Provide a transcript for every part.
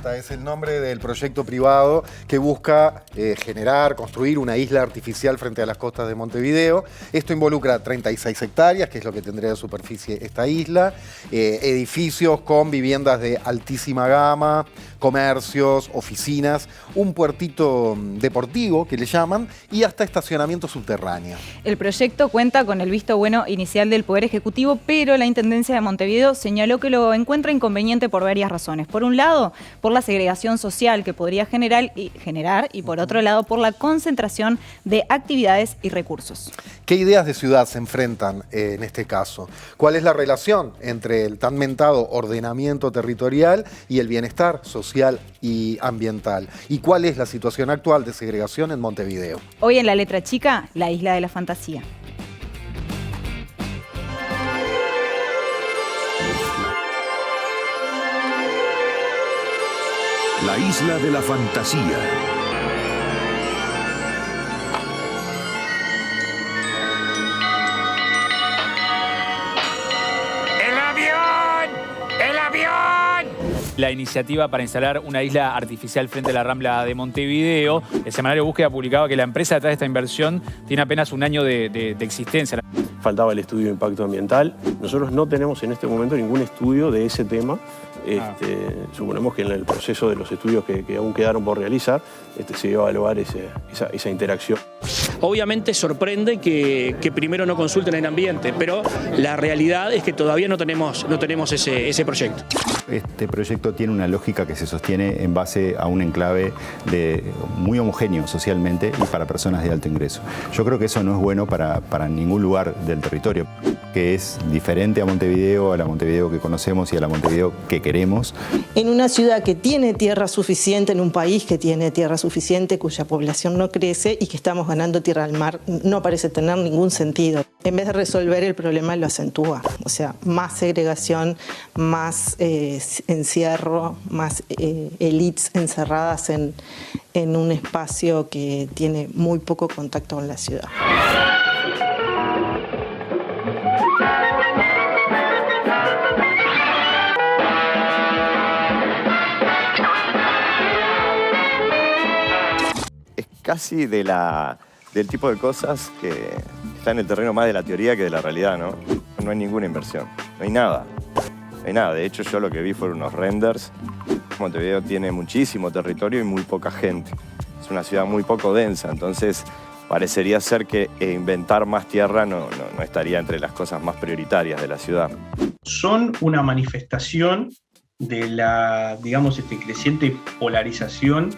Manta es el nombre del proyecto privado que busca construir una isla artificial frente a las costas de Montevideo. Esto involucra 36 hectáreas, que es lo que tendría de superficie esta isla, edificios con viviendas de altísima gama, comercios, oficinas, un puertito deportivo, que le llaman, y hasta estacionamiento subterráneo. El proyecto cuenta con el visto bueno inicial del Poder Ejecutivo, pero la Intendencia de Montevideo señaló que lo encuentra inconveniente por varias razones. Por un lado, por la segregación social que podría generar y por otro lado, por la concentración de actividades y recursos. ¿Qué ideas de ciudad se enfrentan en este caso? ¿Cuál es la relación entre el tan mentado ordenamiento territorial y el bienestar social y ambiental? ¿Y cuál es la situación actual de segregación en Montevideo? Hoy en La Letra Chica, la isla de la fantasía. La isla de la fantasía. ¡El avión! ¡El avión! La iniciativa para instalar una isla artificial frente a la Rambla de Montevideo. El semanario Búsqueda publicaba que la empresa detrás de esta inversión tiene apenas un año de existencia. Faltaba el estudio de impacto ambiental. Nosotros no tenemos en este momento ningún estudio de ese tema. Suponemos que en el proceso de los estudios que aún quedaron por realizar se iba a evaluar esa interacción. Obviamente sorprende que primero no consulten el ambiente, pero la realidad es que todavía no tenemos ese proyecto. Este proyecto tiene una lógica que se sostiene en base a un enclave muy homogéneo socialmente y para personas de alto ingreso. Yo creo que eso no es bueno para ningún lugar del territorio, que es diferente a la Montevideo que conocemos y a la Montevideo que queremos. En una ciudad que tiene tierra suficiente, en un país que tiene tierra suficiente, cuya población no crece y que estamos ganando tierra al mar, no parece tener ningún sentido. En vez de resolver el problema, lo acentúa. O sea, más segregación, más encierro, más élites encerradas en un espacio que tiene muy poco contacto con la ciudad. Casi del tipo de cosas que está en el terreno más de la teoría que de la realidad, ¿no? No hay ninguna inversión, no hay nada. No hay nada, de hecho yo lo que vi fueron unos renders. Montevideo tiene muchísimo territorio y muy poca gente. Es una ciudad muy poco densa, entonces parecería ser que inventar más tierra no estaría entre las cosas más prioritarias de la ciudad. Son una manifestación de la, digamos, creciente polarización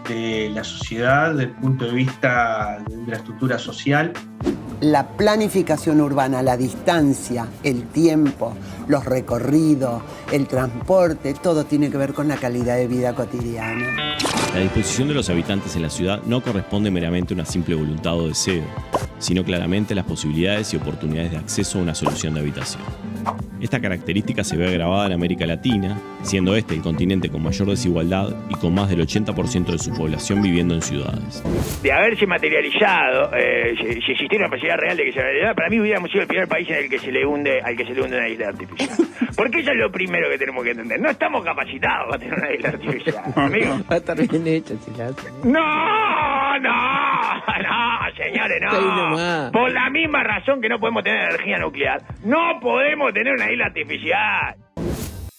de la sociedad desde el punto de vista de la estructura social. La planificación urbana, la distancia, el tiempo, los recorridos, el transporte, todo tiene que ver con la calidad de vida cotidiana. La disposición de los habitantes en la ciudad no corresponde meramente a una simple voluntad o deseo, sino claramente a las posibilidades y oportunidades de acceso a una solución de habitación. Esta característica se ve agravada en América Latina, siendo este el continente con mayor desigualdad y con más del 80% de su población viviendo en ciudades. De haberse materializado, si existiera una posibilidad real de que se realizara, para mí hubiéramos sido el primer país en el que se le hunde una isla artificial. Porque eso es lo primero que tenemos que entender. No estamos capacitados para tener una isla artificial, amigo. Va a estar bien hecho si la hacen. No, señores, no. Por la misma razón que no podemos tener energía nuclear, no podemos tener una isla artificial.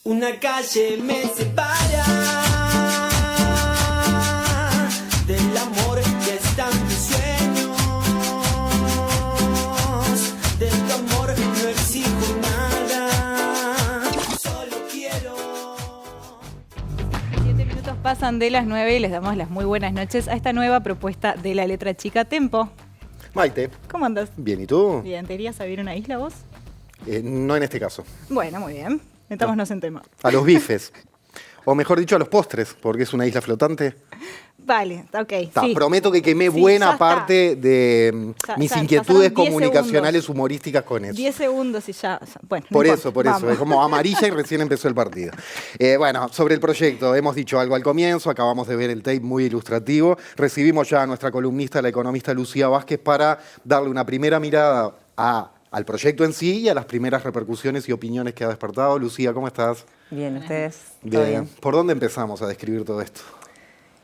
Una calle me separa del amor que está en mis sueños. De tu amor no exijo nada, solo quiero. 7 minutos pasan de las 9 y les damos las muy buenas noches a esta nueva propuesta de La Letra Chica. Tempo. Maite. ¿Cómo andas? Bien, ¿y tú? Bien, ¿te irías a vivir una isla vos? No en este caso. Bueno, muy bien. Metámonos en tema. A los bifes. O mejor dicho, a los postres, porque es una isla flotante. Vale, ok. Sí. Prometo que quemé buena parte de mis inquietudes comunicacionales humorísticas con eso. 10 segundos y ya. Bueno, por eso. Es como amarilla y recién empezó el partido. Bueno, sobre el proyecto, hemos dicho algo al comienzo, acabamos de ver el tape muy ilustrativo. Recibimos ya a nuestra columnista, la economista Lucía Vázquez, para darle una primera mirada al proyecto en sí y a las primeras repercusiones y opiniones que ha despertado. Lucía, ¿cómo estás? Bien, ¿ustedes? ¿Todo Bien. ¿Por dónde empezamos a describir todo esto?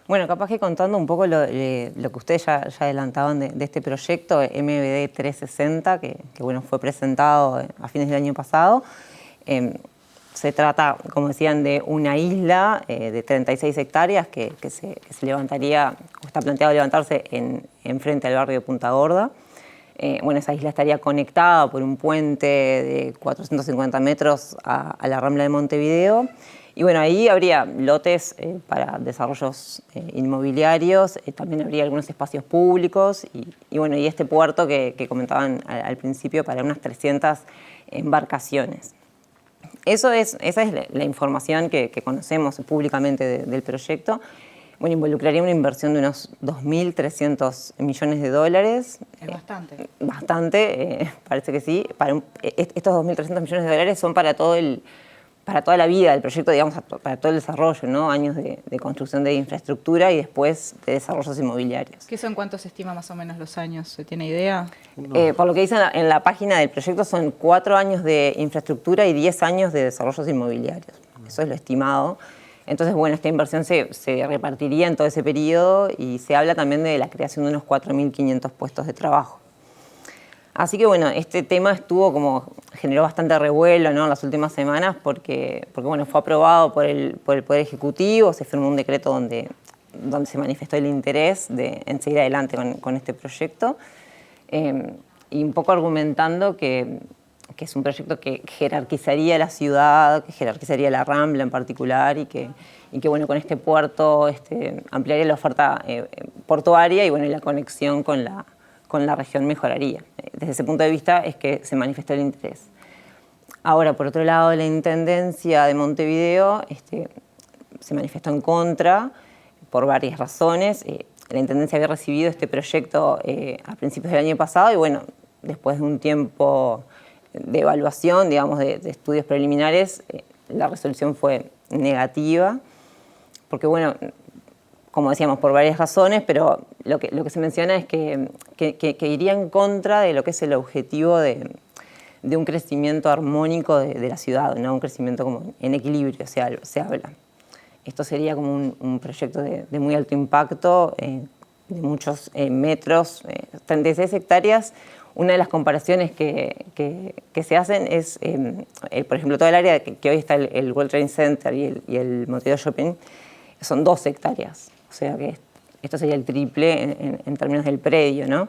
Bueno, capaz que contando un poco lo que ustedes ya adelantaban de este proyecto, MBD 360, que bueno, fue presentado a fines del año pasado. Se trata, como decían, de una isla de 36 hectáreas que se levantaría, o está planteado levantarse en frente al barrio de Punta Gorda. Bueno, esa isla estaría conectada por un puente de 450 metros a la Rambla de Montevideo. Y bueno, ahí habría lotes para desarrollos inmobiliarios, también habría algunos espacios públicos y bueno, y este puerto que comentaban al principio para unas 300 embarcaciones. Esa es la información que conocemos públicamente del proyecto. Bueno, involucraría una inversión de unos 2.300 millones de dólares. Es bastante. Bastante, parece que sí. Estos 2.300 millones de dólares son para toda la vida del proyecto, digamos, para todo el desarrollo, ¿no? Años de construcción de infraestructura y después de desarrollos inmobiliarios. ¿Qué son cuánto se estima más o menos los años? ¿Se tiene idea? Por lo que dicen en la página del proyecto, son 4 años de infraestructura y 10 años de desarrollos inmobiliarios. Eso es lo estimado. Entonces, bueno, esta inversión se repartiría en todo ese periodo y se habla también de la creación de unos 4.500 puestos de trabajo. Así que bueno, este tema generó bastante revuelo, ¿no?, en las últimas semanas porque bueno, fue aprobado por el Poder Ejecutivo, se firmó un decreto donde se manifestó el interés en seguir adelante con este proyecto y un poco argumentando que es un proyecto que jerarquizaría la ciudad, que jerarquizaría la Rambla en particular y que bueno, con este puerto ampliaría la oferta portuaria y bueno, y la conexión con la región mejoraría. Desde ese punto de vista es que se manifestó el interés. Ahora, por otro lado, la Intendencia de Montevideo se manifestó en contra por varias razones. La Intendencia había recibido este proyecto a principios del año pasado y bueno, después de un tiempo de evaluación, digamos, de estudios preliminares, la resolución fue negativa, porque bueno, como decíamos, por varias razones, pero lo que se menciona es que iría en contra de lo que es el objetivo de un crecimiento armónico de la ciudad, ¿no? Un crecimiento como en equilibrio, se habla. Esto sería como un proyecto de muy alto impacto, de muchos metros, 36 hectáreas. Una de las comparaciones que se hacen es, por ejemplo, toda el área que hoy está el World Trade Center y el Montevideo Shopping, son 2 hectáreas. O sea que esto sería el triple en términos del predio, ¿no?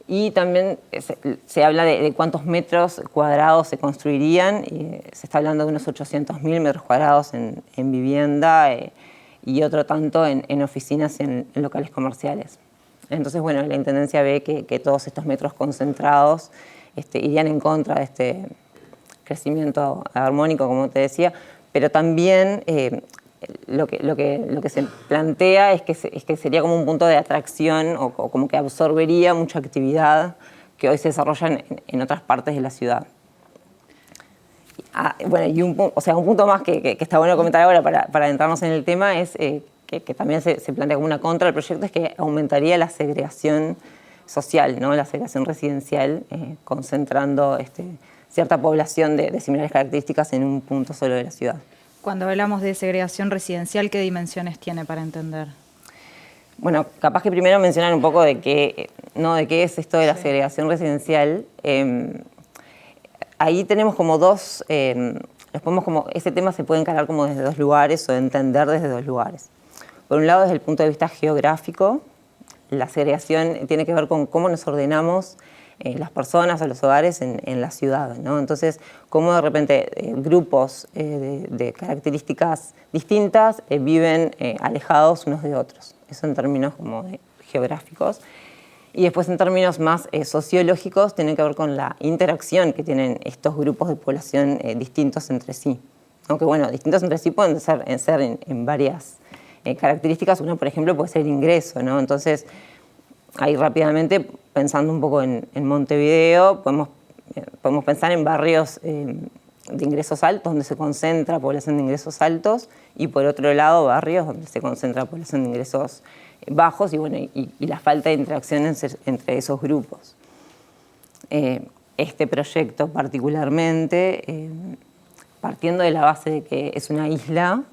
Y también se habla de cuántos metros cuadrados se construirían. Y se está hablando de unos 800.000 metros cuadrados en vivienda y otro tanto en oficinas y en locales comerciales. Entonces, bueno, la Intendencia ve que todos estos metros concentrados irían en contra de este crecimiento armónico, como te decía, pero también lo que se plantea es que sería como un punto de atracción o como que absorbería mucha actividad que hoy se desarrolla en otras partes de la ciudad. Bueno, y un punto más que está bueno comentar ahora para adentrarnos en el tema es que también se plantea como una contra del proyecto, es que aumentaría la segregación social, ¿no? La segregación residencial, concentrando cierta población de similares características en un punto solo de la ciudad. Cuando hablamos de segregación residencial, ¿qué dimensiones tiene para entender? Bueno, capaz que primero mencionar un poco de qué es esto de la segregación residencial. Ahí tenemos como dos, ese tema se puede encarar como desde 2 lugares o entender desde 2 lugares. Por un lado, desde el punto de vista geográfico, la segregación tiene que ver con cómo nos ordenamos las personas o los hogares en la ciudad, ¿no? Entonces, cómo de repente grupos de características distintas viven alejados unos de otros. Eso en términos como geográficos. Y después en términos más sociológicos tiene que ver con la interacción que tienen estos grupos de población distintos entre sí. Aunque bueno, distintos entre sí pueden ser en varias características. Una, por ejemplo, puede ser el ingreso, ¿no? Entonces, ahí rápidamente, pensando un poco en Montevideo, podemos pensar en barrios de ingresos altos, donde se concentra población de ingresos altos, y por otro lado, barrios donde se concentra población de ingresos bajos, y bueno, y la falta de interacción entre esos grupos. Este proyecto particularmente partiendo de la base de que es una isla,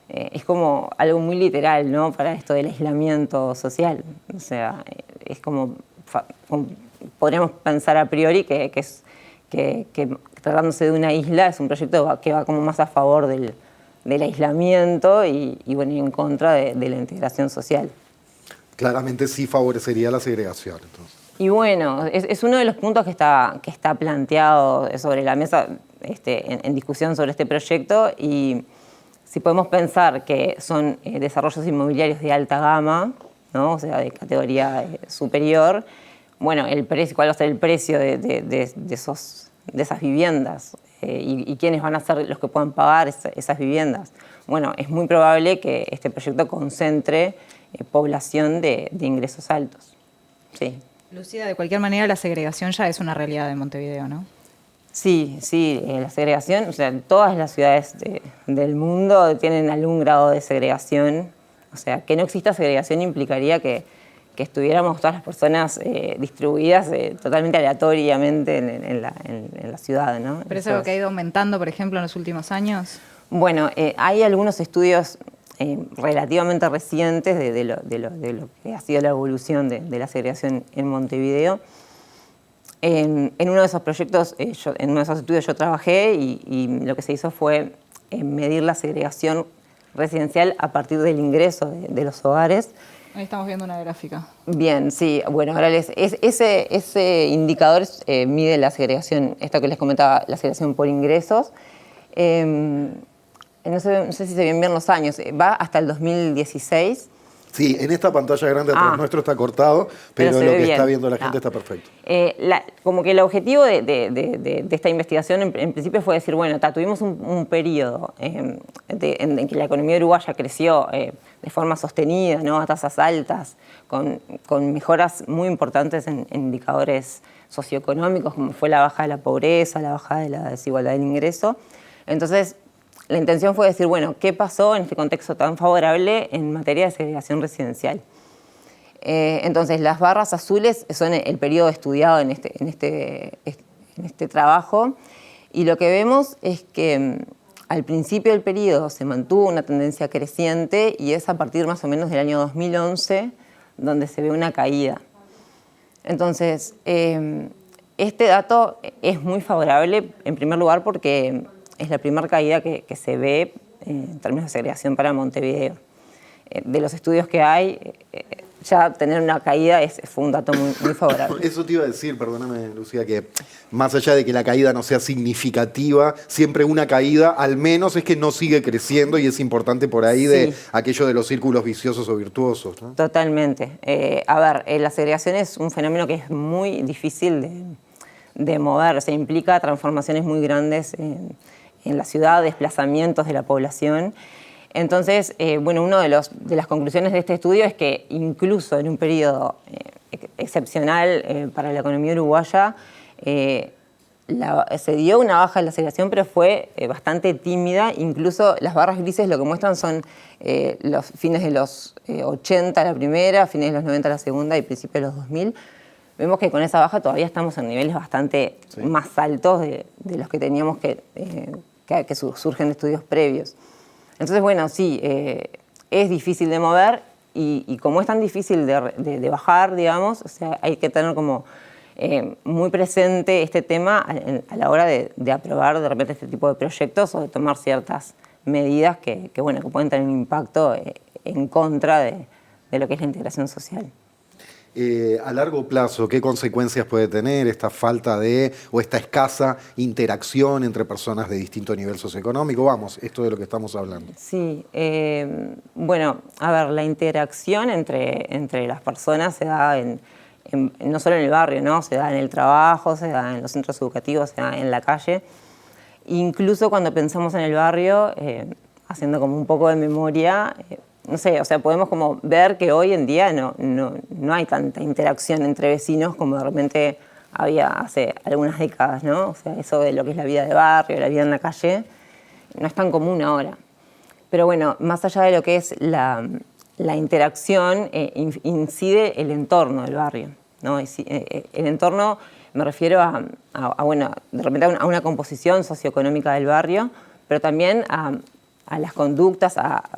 es como algo muy literal, ¿no? Para esto del aislamiento social. O sea, es como podríamos pensar a priori que tratándose de una isla es un proyecto que va como más a favor del aislamiento y bueno, en contra de la integración social. Claramente sí favorecería la segregación, entonces. Y bueno, es uno de los puntos que está planteado sobre la mesa en discusión sobre este proyecto, y si podemos pensar que son desarrollos inmobiliarios de alta gama, ¿no? O sea, de categoría superior, bueno, ¿cuál va a ser el precio de esas viviendas? ¿Y quiénes van a ser los que puedan pagar esas viviendas? Bueno, es muy probable que este proyecto concentre población de ingresos altos. Sí. Lucía, de cualquier manera la segregación ya es una realidad en Montevideo, ¿no? Sí, la segregación, o sea, todas las ciudades del mundo tienen algún grado de segregación. O sea, que no exista segregación implicaría que estuviéramos todas las personas distribuidas totalmente aleatoriamente en la ciudad, ¿no? ¿Pero es algo que ha ido aumentando, por ejemplo, en los últimos años? Bueno, hay algunos estudios relativamente recientes de lo que ha sido la evolución de la segregación en Montevideo. En uno de esos proyectos, en uno de esos estudios yo trabajé y lo que se hizo fue medir la segregación residencial a partir del ingreso de los hogares. Ahí estamos viendo una gráfica. Bien, sí. Bueno, ahora ese indicador mide la segregación, esto que les comentaba, la segregación por ingresos. No sé si se ven bien los años, va hasta el 2016. Sí, en esta pantalla grande atrás nuestro está cortado, pero lo que está viendo la gente está perfecto. Como que el objetivo de esta investigación en principio fue decir, bueno, tuvimos un periodo en que la economía uruguaya creció de forma sostenida, ¿no? A tasas altas, con mejoras muy importantes en indicadores socioeconómicos, como fue la baja de la pobreza, la baja de la desigualdad del ingreso. Entonces, la intención fue decir, bueno, ¿qué pasó en este contexto tan favorable en materia de segregación residencial? Entonces, las barras azules son el periodo estudiado en este trabajo, y lo que vemos es que al principio del periodo se mantuvo una tendencia creciente, y es a partir más o menos del año 2011 donde se ve una caída. Entonces, este dato es muy favorable, en primer lugar, porque es la primera caída que se ve en términos de segregación para Montevideo. De los estudios que hay, ya tener una caída fue un dato muy favorable. Eso te iba a decir, perdóname, Lucía, que más allá de que la caída no sea significativa, siempre una caída al menos es que no sigue creciendo, y es importante por ahí de aquello de los círculos viciosos o virtuosos, ¿no? Totalmente. La segregación es un fenómeno que es muy difícil de mover, o sea, implica transformaciones muy grandes en la ciudad, desplazamientos de la población. Entonces, una de las conclusiones de este estudio es que incluso en un periodo excepcional para la economía uruguaya, se dio una baja en la segregación, pero fue bastante tímida. Incluso las barras grises lo que muestran son los fines de los 80 la primera, fines de los 90 la segunda y principios de los 2000. Vemos que con esa baja todavía estamos en niveles bastante más altos de los que teníamos que surgen de estudios previos. Entonces, bueno, sí, es difícil de mover, y como es tan difícil de bajar, digamos, o sea, hay que tener como muy presente este tema a la hora de aprobar de repente este tipo de proyectos o de tomar ciertas medidas que pueden tener un impacto en contra de lo que es la integración social. A largo plazo, ¿qué consecuencias puede tener esta falta o esta escasa interacción entre personas de distinto nivel socioeconómico? Vamos, esto de lo que estamos hablando. Sí, la interacción entre las personas se da no solo en el barrio, ¿no? Se da en el trabajo, se da en los centros educativos, se da en la calle. Incluso cuando pensamos en el barrio, haciendo como un poco de memoria, no sé, o sea, podemos como ver que hoy en día no hay tanta interacción entre vecinos como de repente había hace algunas décadas, ¿no? O sea, eso de lo que es la vida de barrio, la vida en la calle, no es tan común ahora. Pero bueno, más allá de lo que es la interacción, incide el entorno del barrio, ¿no? El entorno, me refiero de repente a una composición socioeconómica del barrio, pero también a las conductas,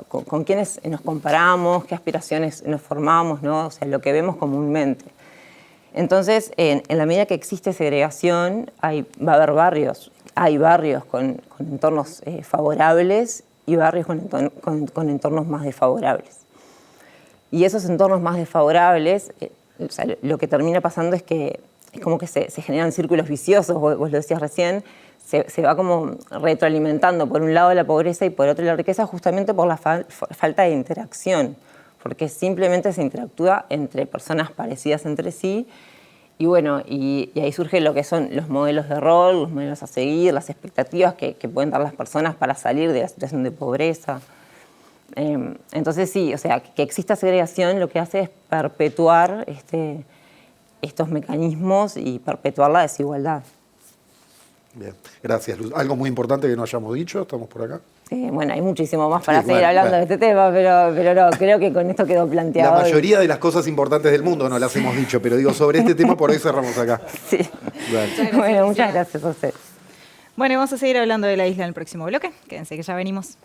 con quiénes nos comparamos, qué aspiraciones nos formamos, ¿no? O sea, lo que vemos comúnmente. Entonces, en la medida que existe segregación, va a haber barrios. Hay barrios con entornos favorables y barrios con entornos más desfavorables. Y esos entornos más desfavorables, o sea, lo que termina pasando es que es como que se generan círculos viciosos, vos lo decías recién, se va como retroalimentando por un lado la pobreza y por otro la riqueza, justamente por la falta de interacción, porque simplemente se interactúa entre personas parecidas entre sí. Y bueno, y ahí surge lo que son los modelos de rol, los modelos a seguir, las expectativas que pueden dar las personas para salir de la situación de pobreza. Entonces sí, o sea, que exista segregación lo que hace es perpetuar estos mecanismos y perpetuar la desigualdad. Bien, gracias, Luz. ¿Algo muy importante que no hayamos dicho? ¿Estamos por acá? Bueno, hay muchísimo más para seguir hablando de este tema, pero no, creo que con esto quedó planteado. La mayoría de las cosas importantes del mundo no las hemos dicho, pero digo, sobre este tema por hoy cerramos acá. Sí. Bueno, muchas gracias a usted. Bueno, vamos a seguir hablando de la isla en el próximo bloque. Quédense que ya venimos.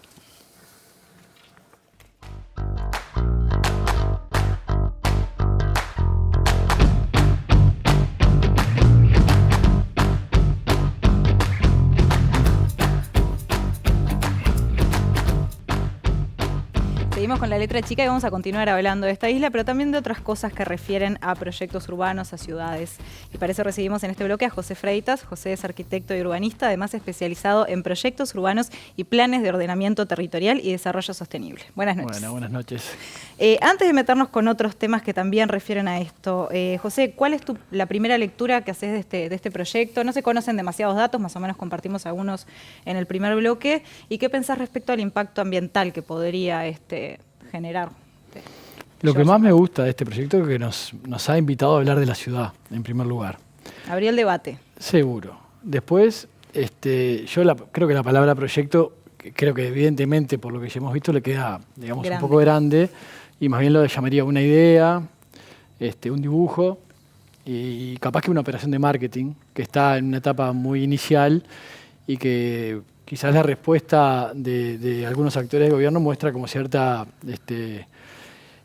Seguimos con la letra chica y vamos a continuar hablando de esta isla, pero también de otras cosas que refieren a proyectos urbanos, a ciudades. Y para eso recibimos en este bloque a José Freitas. José es arquitecto y urbanista, además especializado en proyectos urbanos y planes de ordenamiento territorial y desarrollo sostenible. Buenas noches. Bueno, buenas noches. Antes de meternos con otros temas que también refieren a esto, José, ¿cuál es la primera lectura que haces de este proyecto? No se conocen demasiados datos, más o menos compartimos algunos en el primer bloque. ¿Y qué pensás respecto al impacto ambiental que podría generar? Lo que más me gusta de este proyecto es que nos ha invitado a hablar de la ciudad, en primer lugar. Habría el debate. Seguro. Después, creo que la palabra proyecto, creo que evidentemente, por lo que ya hemos visto, le queda, digamos, un poco grande, y más bien lo llamaría una idea, un dibujo, y capaz que una operación de marketing, que está en una etapa muy inicial, y que quizás la respuesta de algunos actores de gobierno muestra como cierta,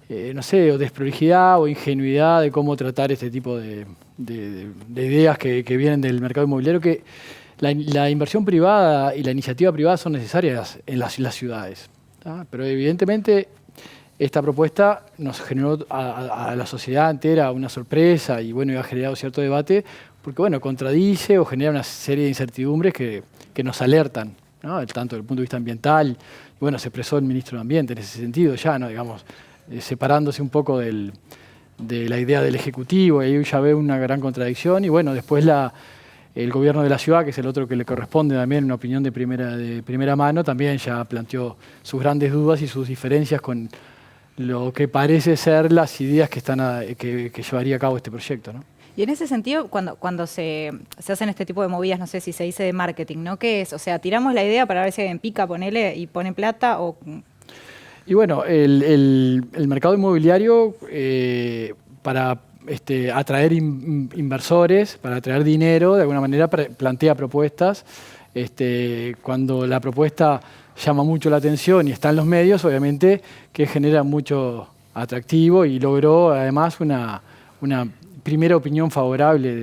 no sé, o desprolijidad o ingenuidad de cómo tratar este tipo de ideas que vienen del mercado inmobiliario, que la inversión privada y la iniciativa privada son necesarias en las ciudades, ¿tá? Pero evidentemente esta propuesta nos generó a la sociedad entera una sorpresa y bueno, ha generado cierto debate porque bueno, contradice o genera una serie de incertidumbres que nos alertan, ¿no? Tanto desde el punto de vista ambiental, y bueno, se expresó el ministro de Ambiente en ese sentido ya, ¿no? Digamos, separándose un poco de la idea del Ejecutivo, y ahí ya veo una gran contradicción, y bueno, después el gobierno de la ciudad, que es el otro que le corresponde también una opinión de primera mano, también ya planteó sus grandes dudas y sus diferencias con lo que parece ser las ideas que llevaría a cabo este proyecto, ¿no? Y en ese sentido, cuando se hacen este tipo de movidas, no sé si se dice de marketing, ¿no? ¿Qué es? O sea, tiramos la idea para ver si alguien pica, ponele y pone plata o... Y bueno, el mercado inmobiliario para atraer inversores, para atraer dinero, de alguna manera plantea propuestas. Cuando la propuesta llama mucho la atención y está en los medios, obviamente que genera mucho atractivo y logró además una primera opinión favorable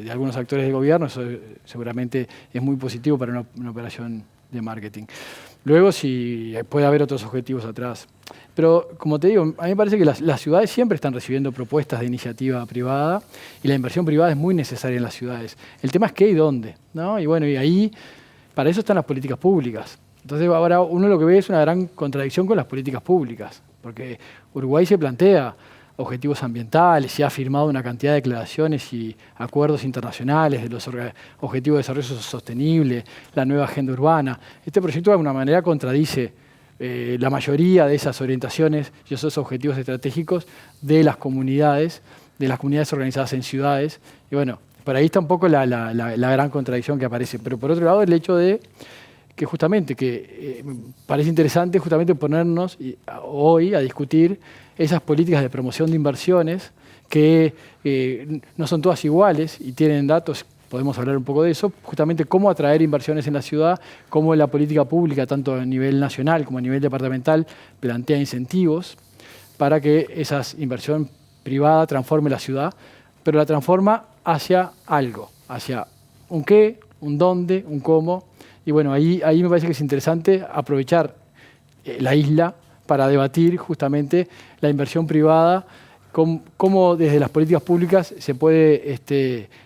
de algunos actores del gobierno. Eso seguramente es muy positivo para una operación de marketing. Luego sí puede haber otros objetivos atrás. Pero como te digo, a mí me parece que las ciudades siempre están recibiendo propuestas de iniciativa privada y la inversión privada es muy necesaria en las ciudades. El tema es qué y dónde, ¿no? Y bueno, y ahí para eso están las políticas públicas. Entonces ahora uno lo que ve es una gran contradicción con las políticas públicas, porque Uruguay se plantea objetivos ambientales y ha firmado una cantidad de declaraciones y acuerdos internacionales de los objetivos de desarrollo sostenible, la nueva agenda urbana. Este proyecto de alguna manera contradice la mayoría de esas orientaciones y esos objetivos estratégicos de las comunidades organizadas en ciudades. Y bueno, por ahí está un poco la gran contradicción que aparece. Pero por otro lado, el hecho de que justamente, parece interesante justamente ponernos hoy a discutir esas políticas de promoción de inversiones que no son todas iguales y tienen datos podemos hablar un poco de eso, justamente cómo atraer inversiones en la ciudad, cómo la política pública, tanto a nivel nacional como a nivel departamental, plantea incentivos para que esa inversión privada transforme la ciudad, pero la transforma hacia algo, hacia un qué, un dónde, un cómo. Y bueno, ahí me parece que es interesante aprovechar la isla para debatir justamente la inversión privada, cómo desde las políticas públicas se puede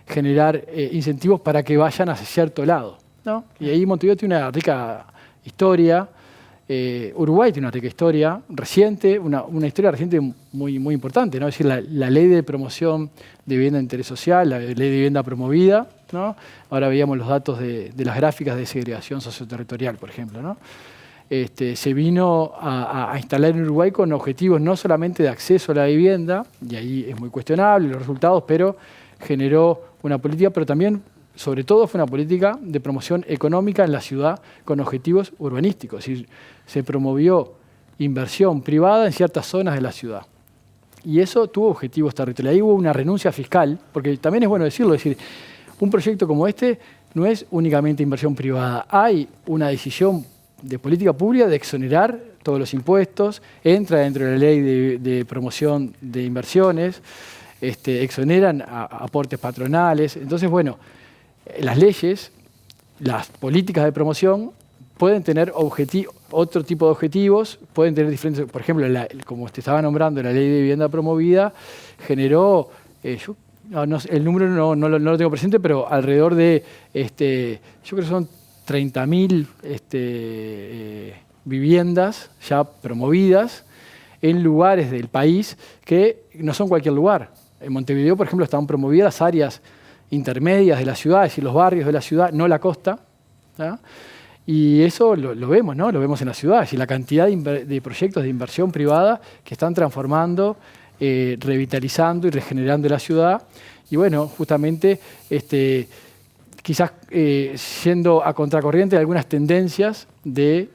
generar incentivos para que vayan hacia cierto lado, ¿no? Y ahí Montevideo tiene una rica historia, Uruguay tiene una rica historia reciente, una historia reciente muy importante, ¿no? Es decir, la ley de promoción de vivienda de interés social, la ley de vivienda promovida, ¿no? Ahora veíamos los datos de las gráficas de segregación socioterritorial, por ejemplo, ¿no? Se vino a instalar en Uruguay con objetivos no solamente de acceso a la vivienda, y ahí es muy cuestionable los resultados, pero generó una política, pero también, sobre todo, fue una política de promoción económica en la ciudad con objetivos urbanísticos. Es decir, se promovió inversión privada en ciertas zonas de la ciudad. Y eso tuvo objetivos territoriales. Ahí hubo una renuncia fiscal, porque también es bueno decirlo, es decir, un proyecto como este no es únicamente inversión privada. Hay una decisión de política pública de exonerar todos los impuestos, entra dentro de la ley de promoción de inversiones, exoneran aportes patronales. Entonces, bueno, las leyes, las políticas de promoción pueden tener otro tipo de objetivos, pueden tener diferentes, por ejemplo, como te estaba nombrando, la ley de vivienda promovida generó, el número no lo tengo presente, pero alrededor de, yo creo que son 30.000 viviendas ya promovidas en lugares del país que no son cualquier lugar. En Montevideo, por ejemplo, están promovidas áreas intermedias de la ciudad, es decir, los barrios de la ciudad, no la costa, ¿no? Y eso lo vemos, ¿no? Lo vemos en la ciudad, es decir, la cantidad de proyectos de inversión privada que están transformando, revitalizando y regenerando la ciudad. Y bueno, justamente quizás yendo a contracorriente de algunas tendencias de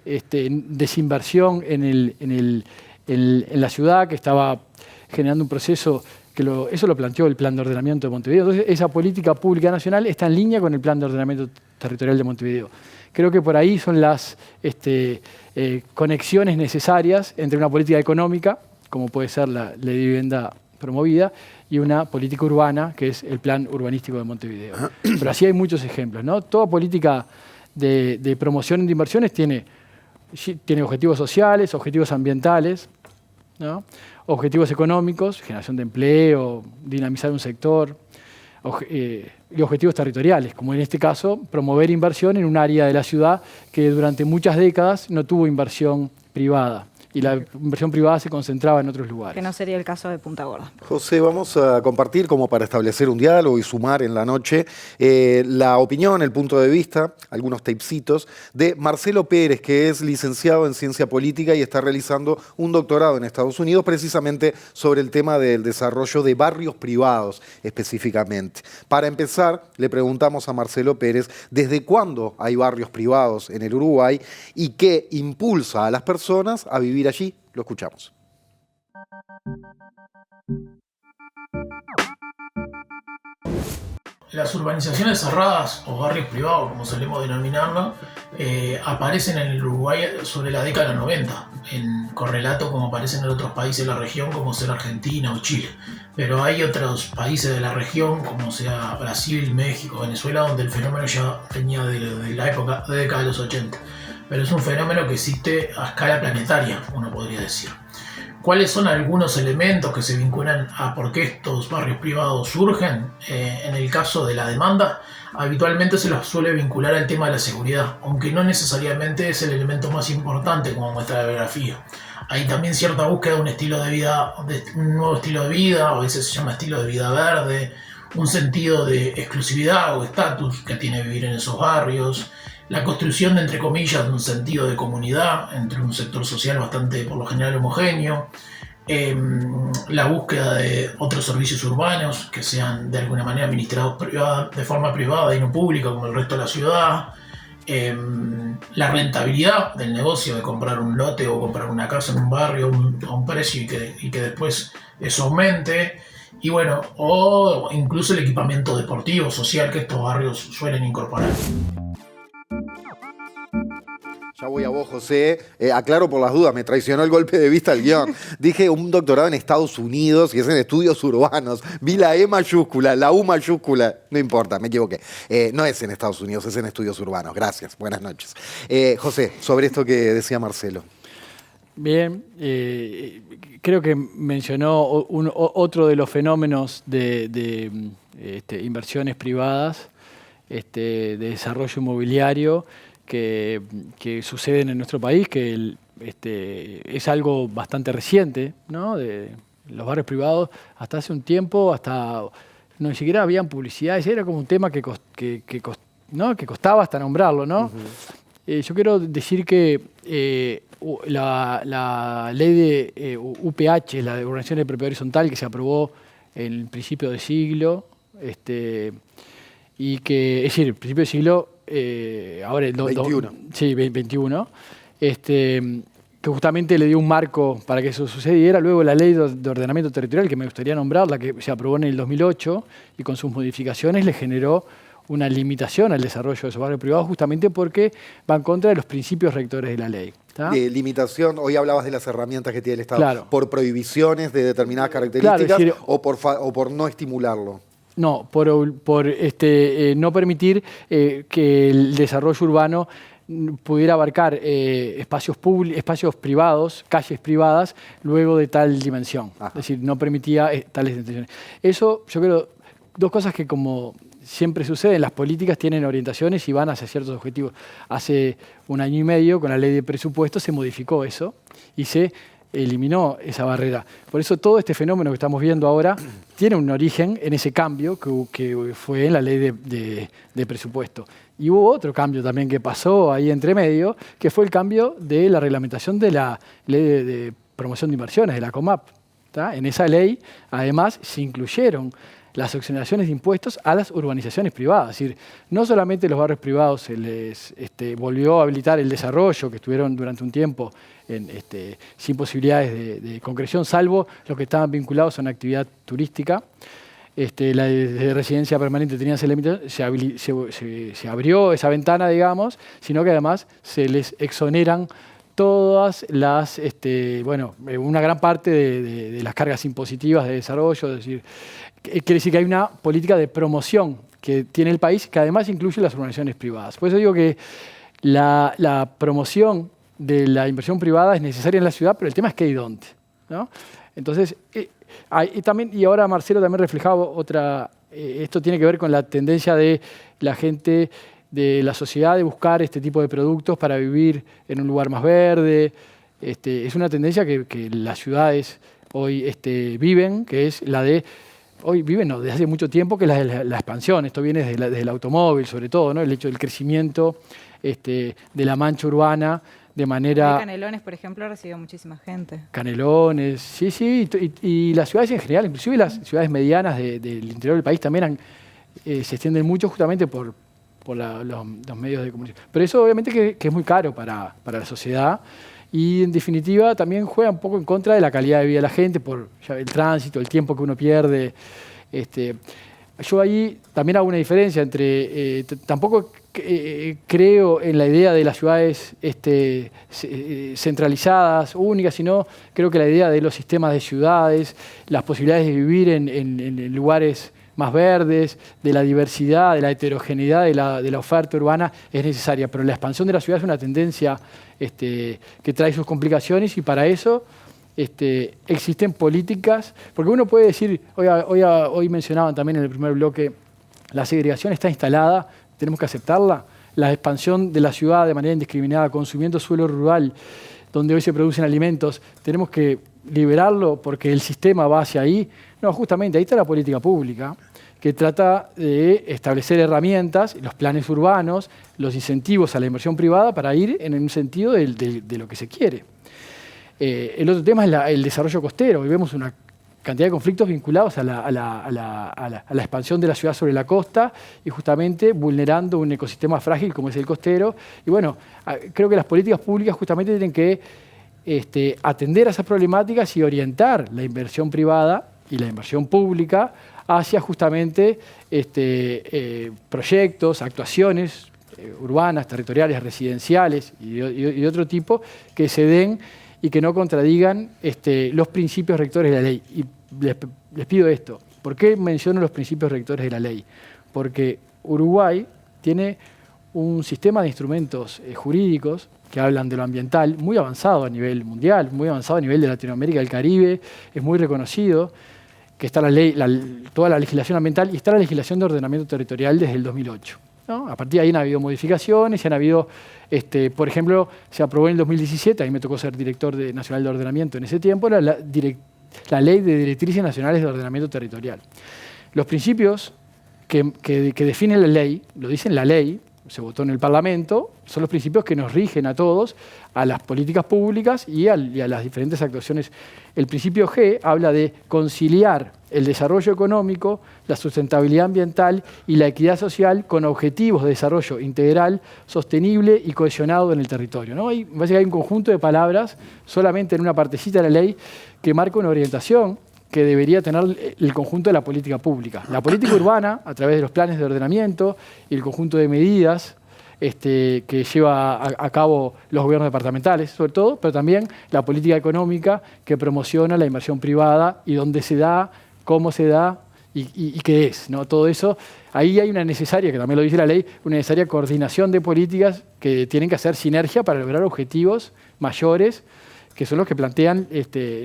desinversión en la ciudad, que estaba generando un proceso eso lo planteó el Plan de Ordenamiento de Montevideo. Entonces, esa política pública nacional está en línea con el Plan de Ordenamiento Territorial de Montevideo. Creo que por ahí son las conexiones necesarias entre una política económica, como puede ser la ley de vivienda promovida, y una política urbana, que es el Plan Urbanístico de Montevideo. Pero así hay muchos ejemplos, ¿no? Toda política de promoción de inversiones tiene objetivos sociales, objetivos ambientales, ¿no? Objetivos económicos, generación de empleo, dinamizar un sector, y objetivos territoriales, como en este caso, promover inversión en un área de la ciudad que durante muchas décadas no tuvo inversión privada. Y la inversión privada se concentraba en otros lugares. Que no sería el caso de Punta Gorda. José, vamos a compartir, como para establecer un diálogo y sumar en la noche, la opinión, el punto de vista, algunos tapecitos, de Marcelo Pérez, que es licenciado en Ciencia Política y está realizando un doctorado en Estados Unidos precisamente sobre el tema del desarrollo de barrios privados específicamente. Para empezar, le preguntamos a Marcelo Pérez desde cuándo hay barrios privados en el Uruguay y qué impulsa a las personas a vivir allí. Lo escuchamos. Las urbanizaciones cerradas o barrios privados, como solemos denominarlo, aparecen en el Uruguay sobre la década del 90, en correlato como aparecen en otros países de la región, como sea Argentina o Chile. Pero hay otros países de la región, como sea Brasil, México, Venezuela, donde el fenómeno ya venía de la época de década de los 80. Pero es un fenómeno que existe a escala planetaria, uno podría decir. ¿Cuáles son algunos elementos que se vinculan a por qué estos barrios privados surgen? En el caso de la demanda, habitualmente se los suele vincular al tema de la seguridad, aunque no necesariamente es el elemento más importante, como muestra la biografía. Hay también cierta búsqueda de un estilo de vida, de un nuevo estilo de vida, a veces se llama estilo de vida verde, un sentido de exclusividad o estatus que tiene vivir en esos barrios, la construcción de, entre comillas, de un sentido de comunidad entre un sector social bastante, por lo general, homogéneo, la búsqueda de otros servicios urbanos que sean de alguna manera administrados de forma privada y no pública como el resto de la ciudad, la rentabilidad del negocio de comprar un lote o comprar una casa en un barrio a un precio y que después eso aumente, Y bueno, o incluso el equipamiento deportivo, social que estos barrios suelen incorporar. Ya voy a vos, José. Aclaro por las dudas, me traicionó el golpe de vista al guión. Dije un doctorado en Estados Unidos y es en estudios urbanos. Vi la E mayúscula, la U mayúscula. No importa, me equivoqué. No es en Estados Unidos, es en estudios urbanos. Gracias, buenas noches. José, sobre esto que decía Marcelo. Bien, creo que mencionó otro de los fenómenos de inversiones privadas, de desarrollo inmobiliario, que suceden en nuestro país, que es algo bastante reciente, ¿no? De los barrios privados, hasta hace un tiempo, hasta no ni siquiera habían publicidades, era como un tema que costaba hasta nombrarlo, ¿no? Yo quiero decir que la ley de UPH, la de Organización de Propiedad Horizontal, que se aprobó en el principio de siglo, y que, es decir, el principio de siglo, ahora el 21. Sí, 21. Que justamente le dio un marco para que eso sucediera. Luego la ley de ordenamiento territorial, que me gustaría nombrar, la que se aprobó en el 2008 y con sus modificaciones le generó una limitación al desarrollo de esos barrios privados justamente porque va en contra de los principios rectores de la ley. Limitación, hoy hablabas de las herramientas que tiene el Estado. Claro. ¿Por prohibiciones de determinadas características, claro, es decir, o por no estimularlo? No, por no permitir que el desarrollo urbano pudiera abarcar espacios privados, calles privadas, luego de tal dimensión. Ajá. Es decir, no permitía tales intenciones. Eso, yo creo, dos cosas que como siempre sucede, las políticas tienen orientaciones y van hacia ciertos objetivos. Hace un año y medio, con la ley de presupuesto, se modificó eso y se eliminó esa barrera. Por eso todo este fenómeno que estamos viendo ahora tiene un origen en ese cambio que fue en la ley de presupuesto. Y hubo otro cambio también que pasó ahí entre medio, que fue el cambio de la reglamentación de la ley de promoción de inversiones, de la COMAP. ¿Tá? En esa ley, además, se incluyeron las exoneraciones de impuestos a las urbanizaciones privadas. Es decir, no solamente los barrios privados se les volvió a habilitar el desarrollo, que estuvieron durante un tiempo sin posibilidades de concreción, salvo los que estaban vinculados a una actividad turística. La de residencia permanente tenía ese límite, se abrió esa ventana, digamos, sino que además se les exoneran todas las, una gran parte de las cargas impositivas de desarrollo. Es decir, quiere decir que hay una política de promoción que tiene el país que además incluye las urbanizaciones privadas. Por eso digo que la promoción de la inversión privada es necesaria en la ciudad, pero el tema es qué y dónde, ¿no? Entonces, y ahora Marcelo también reflejaba esto tiene que ver con la tendencia de la gente, de la sociedad, de buscar este tipo de productos para vivir en un lugar más verde. Es una tendencia que las ciudades hoy viven, que es la de... Hoy viven desde hace mucho tiempo, que es la expansión. Esto viene desde el automóvil, sobre todo, ¿no? El hecho del crecimiento de la mancha urbana de manera... Canelones, por ejemplo, ha recibido muchísima gente. Canelones, sí, y las ciudades en general, inclusive las ciudades medianas del interior del país también se extienden mucho justamente por los medios de comunicación. Pero eso obviamente que es muy caro para la sociedad y en definitiva también juega un poco en contra de la calidad de vida de la gente por el tránsito, el tiempo que uno pierde. Yo ahí también hago una diferencia entre... tampoco creo en la idea de las ciudades centralizadas, únicas, sino creo que la idea de los sistemas de ciudades, las posibilidades de vivir en lugares más verdes, de la diversidad, de la heterogeneidad de la oferta urbana es necesaria, pero la expansión de la ciudad es una tendencia que trae sus complicaciones y para eso existen políticas, porque uno puede decir, hoy mencionaban también en el primer bloque, la segregación está instalada, tenemos que aceptarla, la expansión de la ciudad de manera indiscriminada, consumiendo suelo rural, donde hoy se producen alimentos, tenemos que liberarlo porque el sistema va hacia ahí. No, justamente ahí está la política pública, que trata de establecer herramientas, los planes urbanos, los incentivos a la inversión privada para ir en un sentido de lo que se quiere. El otro tema es el desarrollo costero. Hoy vemos una cantidad de conflictos vinculados a la expansión de la ciudad sobre la costa y justamente vulnerando un ecosistema frágil como es el costero. Y bueno, creo que las políticas públicas justamente tienen que atender a esas problemáticas y orientar la inversión privada y la inversión pública hacia justamente proyectos, actuaciones urbanas, territoriales, residenciales y de otro tipo que se den y que no contradigan los principios rectores de la ley. Y les pido esto. ¿Por qué menciono los principios rectores de la ley? Porque Uruguay tiene un sistema de instrumentos jurídicos que hablan de lo ambiental muy avanzado a nivel mundial, muy avanzado a nivel de Latinoamérica, del Caribe, es muy reconocido, que está la ley, toda la legislación ambiental y está la legislación de ordenamiento territorial desde el 2008. ¿No? A partir de ahí han habido modificaciones y han habido, por ejemplo, se aprobó en el 2017, a mí me tocó ser director nacional de ordenamiento en ese tiempo, la Ley de Directrices Nacionales de Ordenamiento Territorial. Los principios que define la ley, lo dice en la ley, se votó en el Parlamento, son los principios que nos rigen a todos, a las políticas públicas y a las diferentes actuaciones. El principio G habla de conciliar el desarrollo económico, la sustentabilidad ambiental y la equidad social con objetivos de desarrollo integral, sostenible y cohesionado en el territorio, ¿no? Me parece que hay un conjunto de palabras solamente en una partecita de la ley que marca una orientación que debería tener el conjunto de la política pública. La política urbana, a través de los planes de ordenamiento y el conjunto de medidas que lleva a cabo los gobiernos departamentales, sobre todo, pero también la política económica que promociona la inversión privada y dónde se da, cómo se da y qué es, ¿no? Todo eso, ahí hay una necesaria, que también lo dice la ley, una necesaria coordinación de políticas que tienen que hacer sinergia para lograr objetivos mayores, que son los que plantean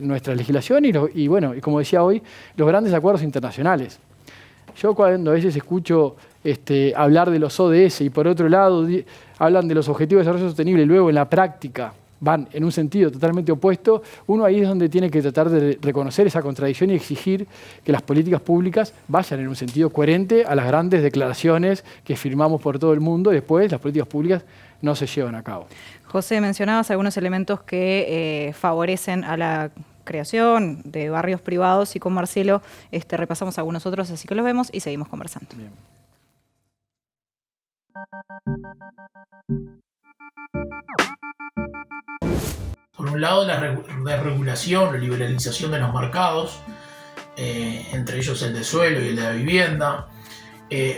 nuestra legislación y bueno, y como decía hoy, los grandes acuerdos internacionales. Yo cuando a veces escucho hablar de los ODS y por otro lado hablan de los Objetivos de Desarrollo Sostenible y luego en la práctica van en un sentido totalmente opuesto, uno ahí es donde tiene que tratar de reconocer esa contradicción y exigir que las políticas públicas vayan en un sentido coherente a las grandes declaraciones que firmamos por todo el mundo y después las políticas públicas no se llevan a cabo. José, mencionabas algunos elementos que favorecen a la creación de barrios privados y con Marcelo repasamos algunos otros, así que los vemos y seguimos conversando. Bien. Por un lado, la desregulación, la liberalización de los mercados, entre ellos el de suelo y el de la vivienda,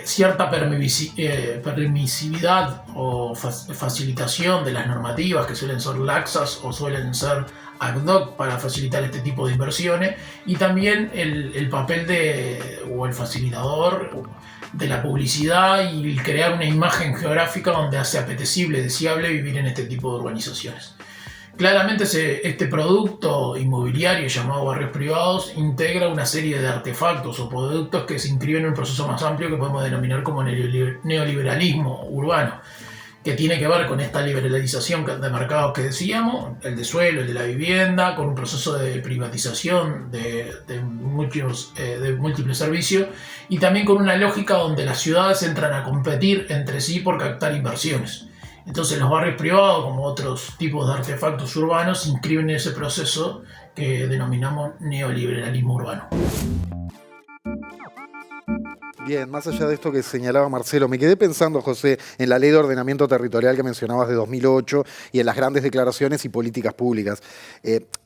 cierta permisividad o facilitación de las normativas que suelen ser laxas o suelen ser ad hoc para facilitar este tipo de inversiones, y también el papel o el facilitador de la publicidad y el crear una imagen geográfica donde hace apetecible, deseable vivir en este tipo de urbanizaciones. Claramente este producto inmobiliario llamado barrios privados integra una serie de artefactos o productos que se inscriben en un proceso más amplio que podemos denominar como neoliberalismo urbano, que tiene que ver con esta liberalización de mercados que decíamos, el de suelo, el de la vivienda, con un proceso de privatización de múltiples servicios y también con una lógica donde las ciudades entran a competir entre sí por captar inversiones. Entonces los barrios privados, como otros tipos de artefactos urbanos, se inscriben en ese proceso que denominamos neoliberalismo urbano. Bien, más allá de esto que señalaba Marcelo, me quedé pensando, José, en la Ley de Ordenamiento Territorial que mencionabas de 2008 y en las grandes declaraciones y políticas públicas.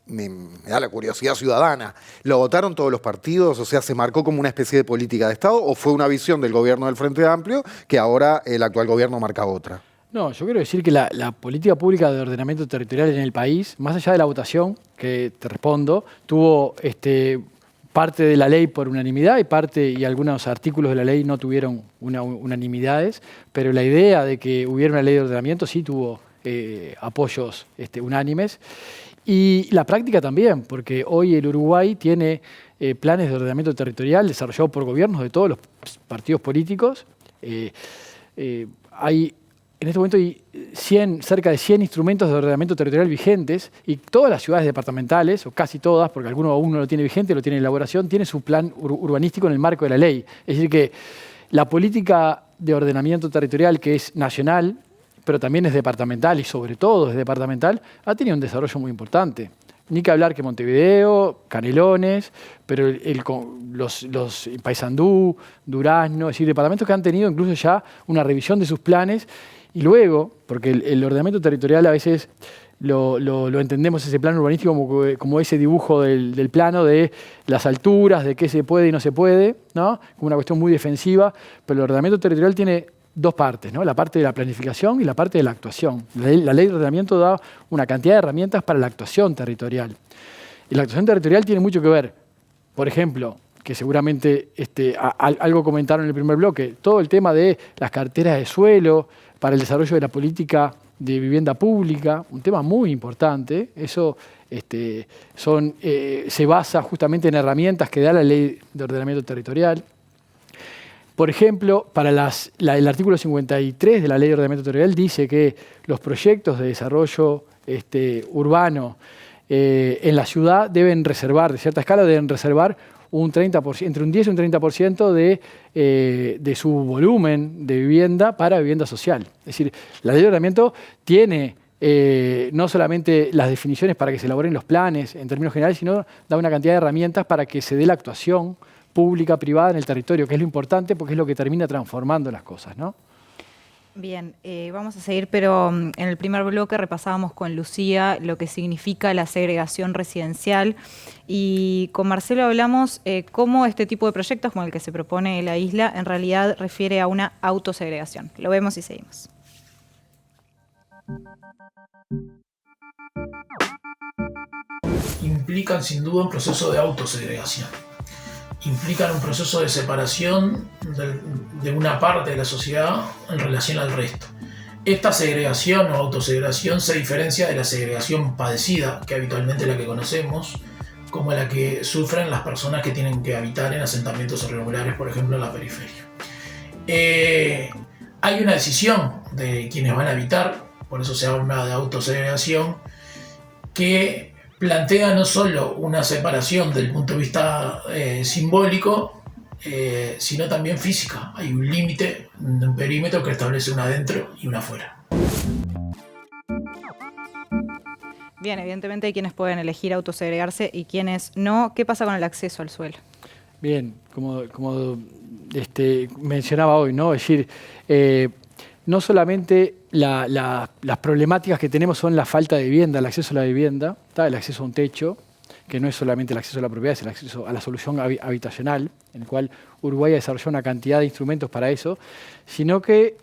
Me da la curiosidad ciudadana. ¿Lo votaron todos los partidos? O sea, ¿se marcó como una especie de política de Estado o fue una visión del gobierno del Frente Amplio que ahora el actual gobierno marca otra? No, yo quiero decir que la política pública de ordenamiento territorial en el país, más allá de la votación, que te respondo, tuvo parte de la ley por unanimidad y algunos artículos de la ley no tuvieron unanimidades, pero la idea de que hubiera una ley de ordenamiento sí tuvo apoyos unánimes. Y la práctica también, porque hoy el Uruguay tiene planes de ordenamiento territorial desarrollados por gobiernos de todos los partidos políticos. Hay en este momento hay cerca de 100 instrumentos de ordenamiento territorial vigentes y todas las ciudades departamentales, o casi todas, porque alguno aún no lo tiene vigente, lo tiene en elaboración, tiene su plan urbanístico en el marco de la ley. Es decir que la política de ordenamiento territorial, que es nacional, pero también es departamental y sobre todo es departamental, ha tenido un desarrollo muy importante. Ni que hablar que Montevideo, Canelones, pero los Paysandú, Durazno, es decir, departamentos que han tenido incluso ya una revisión de sus planes. Y luego, porque el ordenamiento territorial a veces lo entendemos ese plano urbanístico como ese dibujo del plano de las alturas, de qué se puede y no se puede, ¿no? Como una cuestión muy defensiva, pero el ordenamiento territorial tiene dos partes, ¿no? La parte de la planificación y la parte de la actuación. La ley de ordenamiento da una cantidad de herramientas para la actuación territorial. Y la actuación territorial tiene mucho que ver, por ejemplo, que seguramente algo comentaron en el primer bloque, todo el tema de las carteras de suelo para el desarrollo de la política de vivienda pública, un tema muy importante. Eso se basa justamente en herramientas que da la ley de ordenamiento territorial. Por ejemplo, para el artículo 53 de la Ley de Ordenamiento Territorial dice que los proyectos de desarrollo urbano en la ciudad deben reservar, de cierta escala, deben reservar un 30%, entre un 10 y un 30% de su volumen de vivienda para vivienda social. Es decir, la Ley de Ordenamiento tiene no solamente las definiciones para que se elaboren los planes en términos generales, sino da una cantidad de herramientas para que se dé la actuación pública, privada en el territorio, que es lo importante porque es lo que termina transformando las cosas, ¿no? Bien, vamos a seguir, pero en el primer bloque repasábamos con Lucía lo que significa la segregación residencial y con Marcelo hablamos cómo este tipo de proyectos, como el que se propone la isla, en realidad refiere a una autosegregación. Lo vemos y seguimos. Implican sin duda un proceso de autosegregación. Implican un proceso de separación de una parte de la sociedad en relación al resto. Esta segregación o autosegregación se diferencia de la segregación padecida, que habitualmente la que conocemos, como la que sufren las personas que tienen que habitar en asentamientos irregulares, por ejemplo en la periferia. Hay una decisión de quienes van a habitar, por eso se habla de autosegregación, que plantea no solo una separación del punto de vista simbólico, sino también física. Hay un límite, un perímetro que establece una adentro y una afuera. Bien, evidentemente hay quienes pueden elegir autosegregarse y quienes no. ¿Qué pasa con el acceso al suelo? Bien, como mencionaba hoy, ¿no? Es decir, no solamente las problemáticas que tenemos son la falta de vivienda, el acceso a la vivienda, el acceso a un techo, que no es solamente el acceso a la propiedad, es el acceso a la solución habitacional, en el cual Uruguay ha desarrollado una cantidad de instrumentos para eso, sino que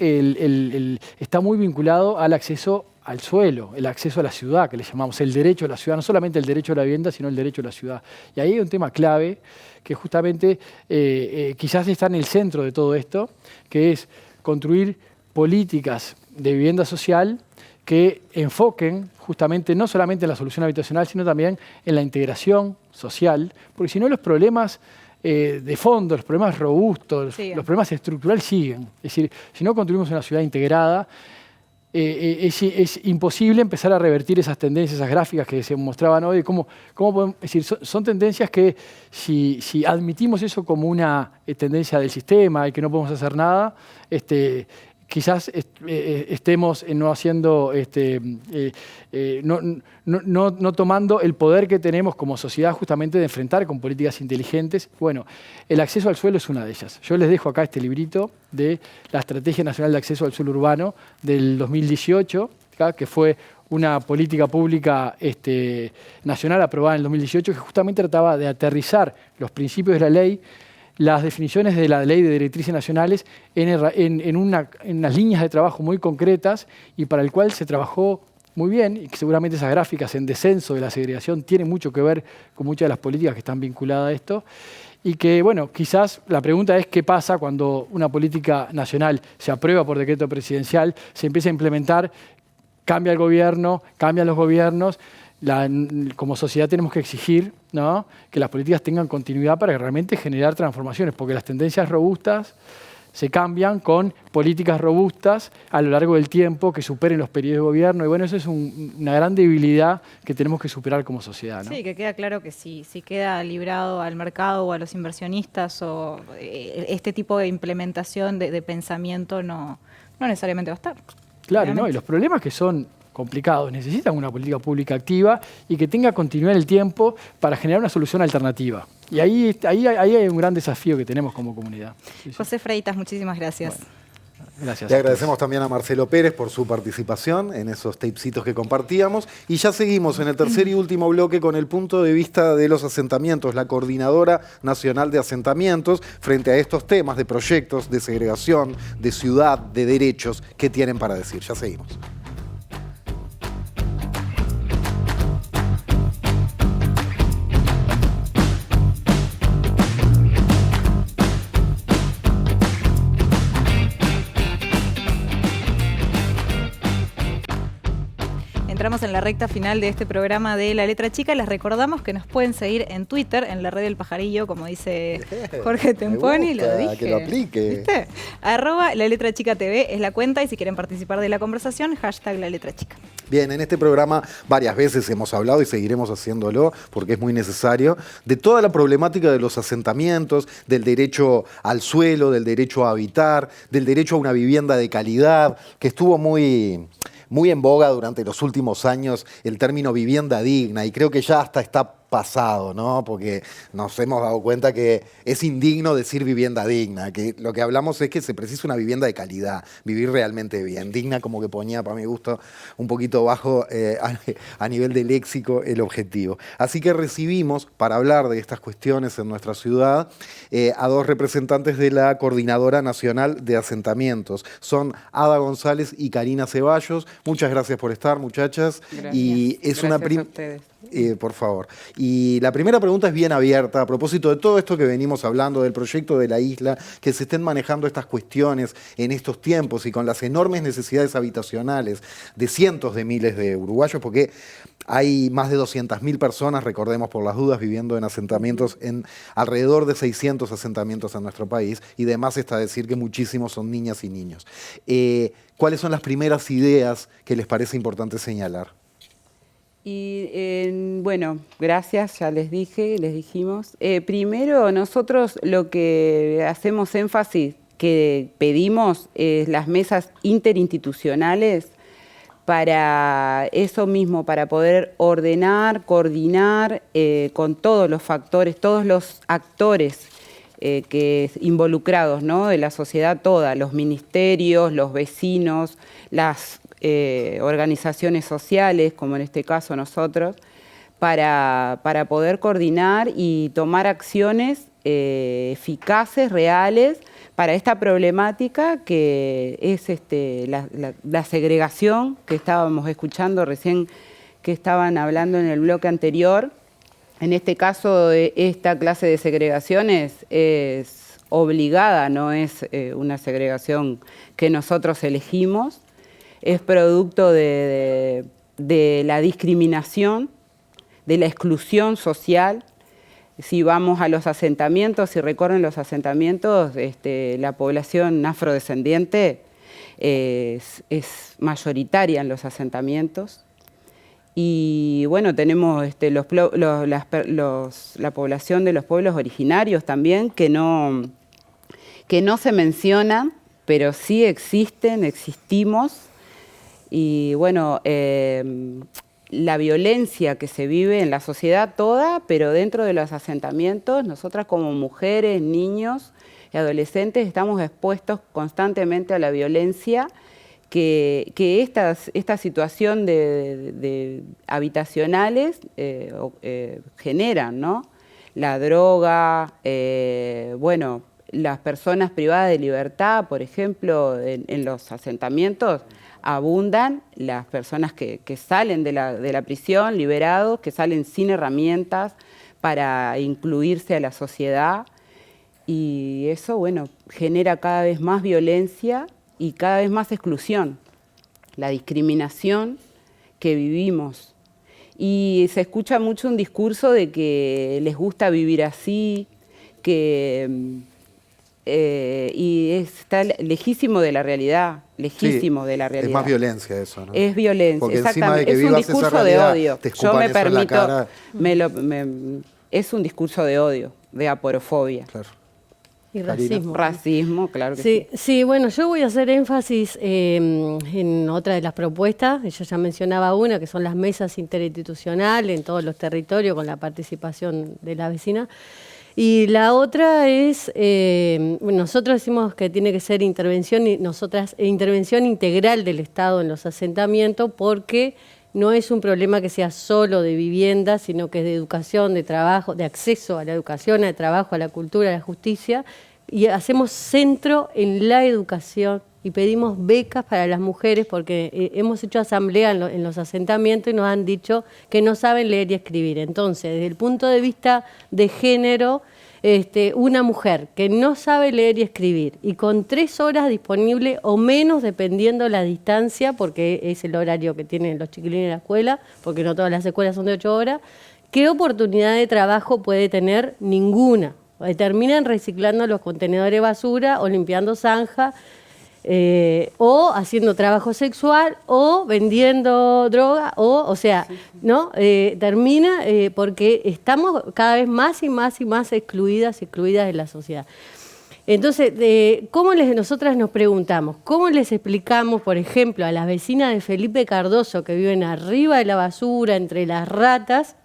está muy vinculado al acceso al suelo, el acceso a la ciudad, que le llamamos el derecho a la ciudad, no solamente el derecho a la vivienda, sino el derecho a la ciudad. Y ahí hay un tema clave que justamente quizás está en el centro de todo esto, que es construir políticas de vivienda social que enfoquen justamente no solamente en la solución habitacional, sino también en la integración social, porque si no los problemas de fondo, los problemas robustos, los problemas estructurales siguen. Es decir, si no construimos una ciudad integrada, es imposible empezar a revertir esas tendencias, esas gráficas que se mostraban hoy. ¿Cómo podemos, es decir, son tendencias que si admitimos eso como una tendencia del sistema y que no podemos hacer nada, quizás estemos no haciendo, no tomando el poder que tenemos como sociedad justamente de enfrentar con políticas inteligentes. Bueno, el acceso al suelo es una de ellas. Yo les dejo acá este librito de la Estrategia Nacional de Acceso al Suelo Urbano del 2018, que fue una política pública nacional aprobada en el 2018 que justamente trataba de aterrizar los principios de la ley, las definiciones de la Ley de Directrices Nacionales en unas líneas de trabajo muy concretas y para el cual se trabajó muy bien y que seguramente esas gráficas en descenso de la segregación tienen mucho que ver con muchas de las políticas que están vinculadas a esto y que, bueno, quizás la pregunta es qué pasa cuando una política nacional se aprueba por decreto presidencial, se empieza a implementar, cambia el gobierno, cambian los gobiernos. Como sociedad tenemos que exigir, ¿no?, que las políticas tengan continuidad para realmente generar transformaciones, porque las tendencias robustas se cambian con políticas robustas a lo largo del tiempo que superen los periodos de gobierno. Y bueno, eso es una gran debilidad que tenemos que superar como sociedad, ¿no? Sí, que queda claro que si queda librado al mercado o a los inversionistas o este tipo de implementación de pensamiento no necesariamente va a estar. Claro, ¿no? Y los problemas que son complicados necesitan una política pública activa y que tenga continuidad en el tiempo para generar una solución alternativa. Y ahí hay un gran desafío que tenemos como comunidad. José Freitas, muchísimas gracias. Bueno. Gracias. Le agradecemos también a Marcelo Pérez por su participación en esos tapecitos que compartíamos. Y ya seguimos en el tercer y último bloque con el punto de vista de los asentamientos, la Coordinadora Nacional de Asentamientos, frente a estos temas de proyectos, de segregación, de ciudad, de derechos, ¿qué tienen para decir? Ya seguimos. Entramos en la recta final de este programa de La Letra Chica. Les recordamos que nos pueden seguir en Twitter, en la red del pajarillo, como dice Jorge Temponi. Lo dije. Que lo aplique. ¿Viste? @La Letra Chica TV es la cuenta y si quieren participar de la conversación, #La Letra Chica. Bien, en este programa varias veces hemos hablado y seguiremos haciéndolo porque es muy necesario, de toda la problemática de los asentamientos, del derecho al suelo, del derecho a habitar, del derecho a una vivienda de calidad, que estuvo muy en boga durante los últimos años el término vivienda digna y creo que ya hasta está pasado, ¿no? Porque nos hemos dado cuenta que es indigno decir vivienda digna, que lo que hablamos es que se precisa una vivienda de calidad, vivir realmente bien. Digna como que ponía, para mi gusto, un poquito bajo a nivel de léxico el objetivo. Así que recibimos, para hablar de estas cuestiones en nuestra ciudad, a dos representantes de la Coordinadora Nacional de Asentamientos. Son Ada González y Karina Ceballos. Muchas gracias por estar, muchachas. Gracias. Y es Gracias una a ustedes. por favor. Y la primera pregunta es bien abierta, a propósito de todo esto que venimos hablando, del proyecto de la isla, que se estén manejando estas cuestiones en estos tiempos y con las enormes necesidades habitacionales de cientos de miles de uruguayos, porque hay más de 200.000 personas, recordemos por las dudas, viviendo en asentamientos, en alrededor de 600 asentamientos en nuestro país, y demás está decir que muchísimos son niñas y niños. ¿Cuáles son las primeras ideas que les parece importante señalar? Y bueno, gracias, ya les dijimos. Primero, nosotros lo que hacemos énfasis, que pedimos, es las mesas interinstitucionales para eso mismo, para poder ordenar, coordinar con todos los factores, todos los actores involucrados, ¿no? De la sociedad toda, los ministerios, los vecinos, las organizaciones sociales, como en este caso nosotros, para poder coordinar y tomar acciones eficaces, reales, para esta problemática que es la segregación que estábamos escuchando recién, que estaban hablando en el bloque anterior. En este caso, esta clase de segregación es obligada, no es una segregación que nosotros elegimos. Es producto de la discriminación, de la exclusión social. Si vamos a los asentamientos, si recorren los asentamientos, la población afrodescendiente es mayoritaria en los asentamientos. Y bueno, tenemos la población de los pueblos originarios también, que no se mencionan, pero sí existimos. Y bueno, la violencia que se vive en la sociedad toda, pero dentro de los asentamientos, nosotras como mujeres, niños y adolescentes estamos expuestos constantemente a la violencia que esta situación de habitacionales generan, ¿no? La droga, bueno, las personas privadas de libertad, por ejemplo, en los asentamientos, abundan las personas que salen de la prisión, liberados, que salen sin herramientas para incluirse a la sociedad. Y eso, bueno, genera cada vez más violencia y cada vez más exclusión, la discriminación que vivimos. Y se escucha mucho un discurso de que les gusta vivir así, y está lejísimo de la realidad, lejísimo de la realidad. Es más violencia eso, ¿no? Es violencia, porque exactamente. Es un discurso de odio. Yo me permito, es un discurso de odio, de aporofobia. Claro. Y racismo. Racismo, claro que sí. Sí, bueno, yo voy a hacer énfasis en otra de las propuestas. Yo ya mencionaba una, que son las mesas interinstitucionales en todos los territorios con la participación de la vecina. Y la otra es, nosotros decimos que tiene que ser intervención integral del Estado en los asentamientos, porque no es un problema que sea solo de vivienda, sino que es de educación, de trabajo, de acceso a la educación, al trabajo, a la cultura, a la justicia, y hacemos centro en la educación y pedimos becas para las mujeres, porque hemos hecho asamblea en los asentamientos y nos han dicho que no saben leer y escribir. Entonces, desde el punto de vista de género, una mujer que no sabe leer y escribir y con 3 horas disponible o menos, dependiendo la distancia, porque es el horario que tienen los chiquilines en la escuela, porque no todas las escuelas son de 8 horas, ¿qué oportunidad de trabajo puede tener? Ninguna. Terminan reciclando los contenedores de basura o limpiando zanja, o haciendo trabajo sexual o vendiendo droga, o sea, ¿no? Termina porque estamos cada vez más y más y más excluidas de la sociedad. Entonces, nosotras nos preguntamos, ¿cómo les explicamos, por ejemplo, a las vecinas de Felipe Cardoso que viven arriba de la basura, entre las ratas?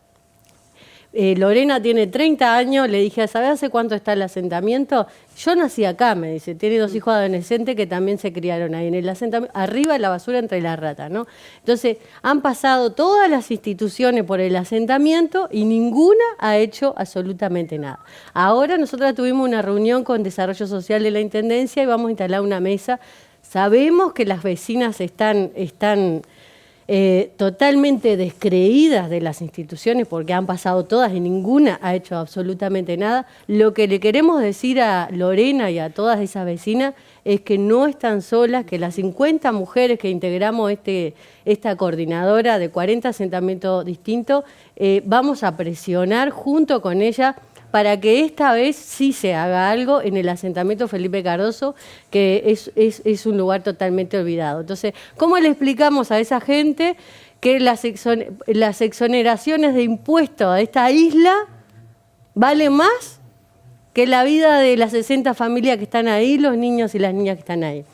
Lorena tiene 30 años, le dije, ¿sabes hace cuánto está el asentamiento? Yo nací acá, me dice, tiene 2 hijos adolescentes que también se criaron ahí en el asentamiento, arriba de la basura entre las ratas, ¿no? Entonces, han pasado todas las instituciones por el asentamiento y ninguna ha hecho absolutamente nada. Ahora nosotros tuvimos una reunión con Desarrollo Social de la Intendencia y vamos a instalar una mesa. Sabemos que las vecinas están totalmente descreídas de las instituciones porque han pasado todas y ninguna ha hecho absolutamente nada. Lo que le queremos decir a Lorena y a todas esas vecinas es que no están solas, que las 50 mujeres que integramos esta coordinadora de 40 asentamientos distintos, vamos a presionar junto con ella para que esta vez sí se haga algo en el asentamiento Felipe Cardoso, que es un lugar totalmente olvidado. Entonces, ¿cómo le explicamos a esa gente que las exoneraciones de impuestos a esta isla valen más que la vida de las 60 familias que están ahí, los niños y las niñas que están ahí?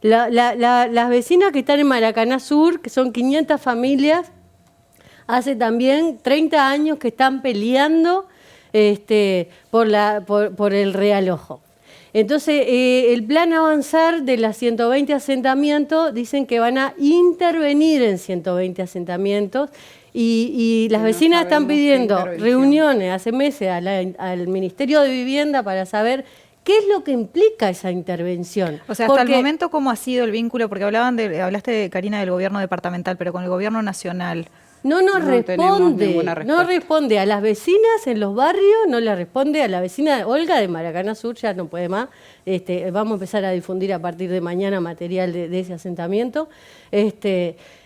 Las vecinas que están en Maracaná Sur, que son 500 familias, hace también 30 años que están peleando por el realojo. Entonces, el plan avanzar de las 120 asentamientos, dicen que van a intervenir en 120 asentamientos y las vecinas están pidiendo reuniones hace meses al Ministerio de Vivienda para saber qué es lo que implica esa intervención. O sea, hasta el momento, ¿cómo ha sido el vínculo? Porque hablaste, Karina, del gobierno departamental, pero con el gobierno nacional. No responde a las vecinas en los barrios, no le responde a la vecina Olga de Maracaná Sur, ya no puede más. Vamos a empezar a difundir a partir de mañana material de ese asentamiento.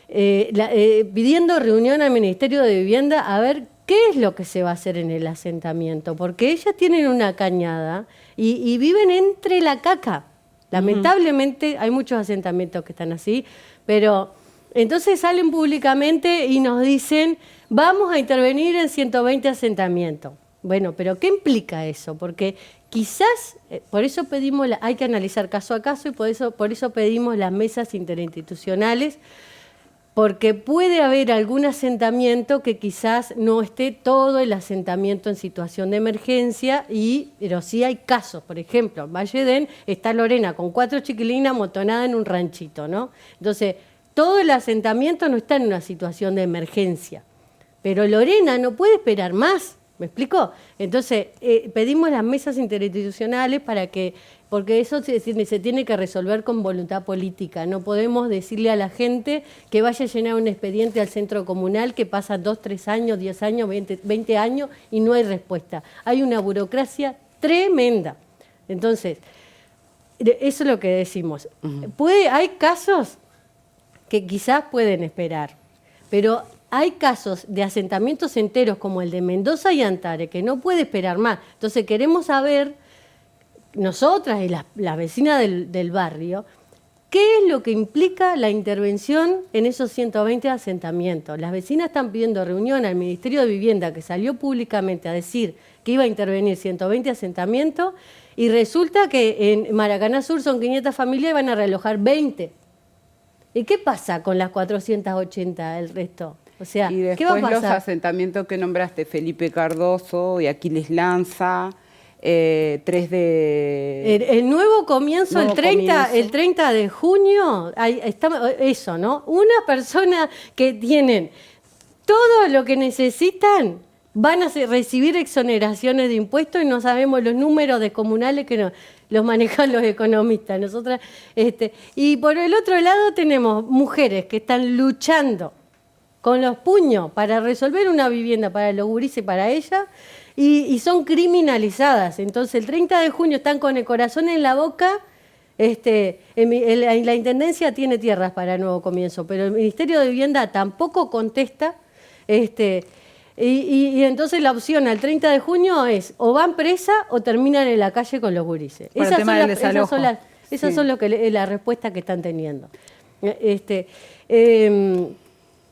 Pidiendo reunión al Ministerio de Vivienda a ver qué es lo que se va a hacer en el asentamiento, porque ellas tienen una cañada y viven entre la caca. Lamentablemente hay muchos asentamientos que están así, pero entonces salen públicamente y nos dicen, vamos a intervenir en 120 asentamientos. Bueno, pero ¿qué implica eso? Porque quizás, por eso pedimos, hay que analizar caso a caso y por eso pedimos las mesas interinstitucionales, porque puede haber algún asentamiento que quizás no esté todo el asentamiento en situación de emergencia, pero sí hay casos. Por ejemplo, en Valle Edén está Lorena con 4 chiquilinas amontonadas en un ranchito, ¿no? Entonces, todo el asentamiento no está en una situación de emergencia, pero Lorena no puede esperar más, ¿me explicó? Entonces, pedimos las mesas interinstitucionales porque eso se tiene que resolver con voluntad política. No podemos decirle a la gente que vaya a llenar un expediente al centro comunal que pasa 2, 3 años, 10 años, 20 años y no hay respuesta. Hay una burocracia tremenda. Entonces, eso es lo que decimos. Hay casos que quizás pueden esperar, pero hay casos de asentamientos enteros como el de Mendoza y Antares que no puede esperar más. Entonces queremos saber, nosotras y las vecinas del barrio, qué es lo que implica la intervención en esos 120 asentamientos. Las vecinas están pidiendo reunión al Ministerio de Vivienda, que salió públicamente a decir que iba a intervenir 120 asentamientos, y resulta que en Maracaná Sur son 500 familias y van a realojar 20. ¿Y qué pasa con las 480 el resto? O sea, y después ¿qué va a pasar? Los asentamientos que nombraste, Felipe Cardoso y Aquiles Lanza, 3 de... El nuevo comienzo, Nuevo el 30 de junio, ahí está eso, ¿no? Una persona que tienen todo lo que necesitan, van a recibir exoneraciones de impuestos y no sabemos los números descomunales que los manejan los economistas. Nosotras, y por el otro lado tenemos mujeres que están luchando con los puños para resolver una vivienda para los gurises, para ella, y son criminalizadas. Entonces el 30 de junio están con el corazón en la boca. La Intendencia tiene tierras para Nuevo Comienzo, pero el Ministerio de Vivienda tampoco contesta. Y entonces la opción al 30 de junio es o van presa o terminan en la calle con los gurises. Esas son las respuestas que están teniendo.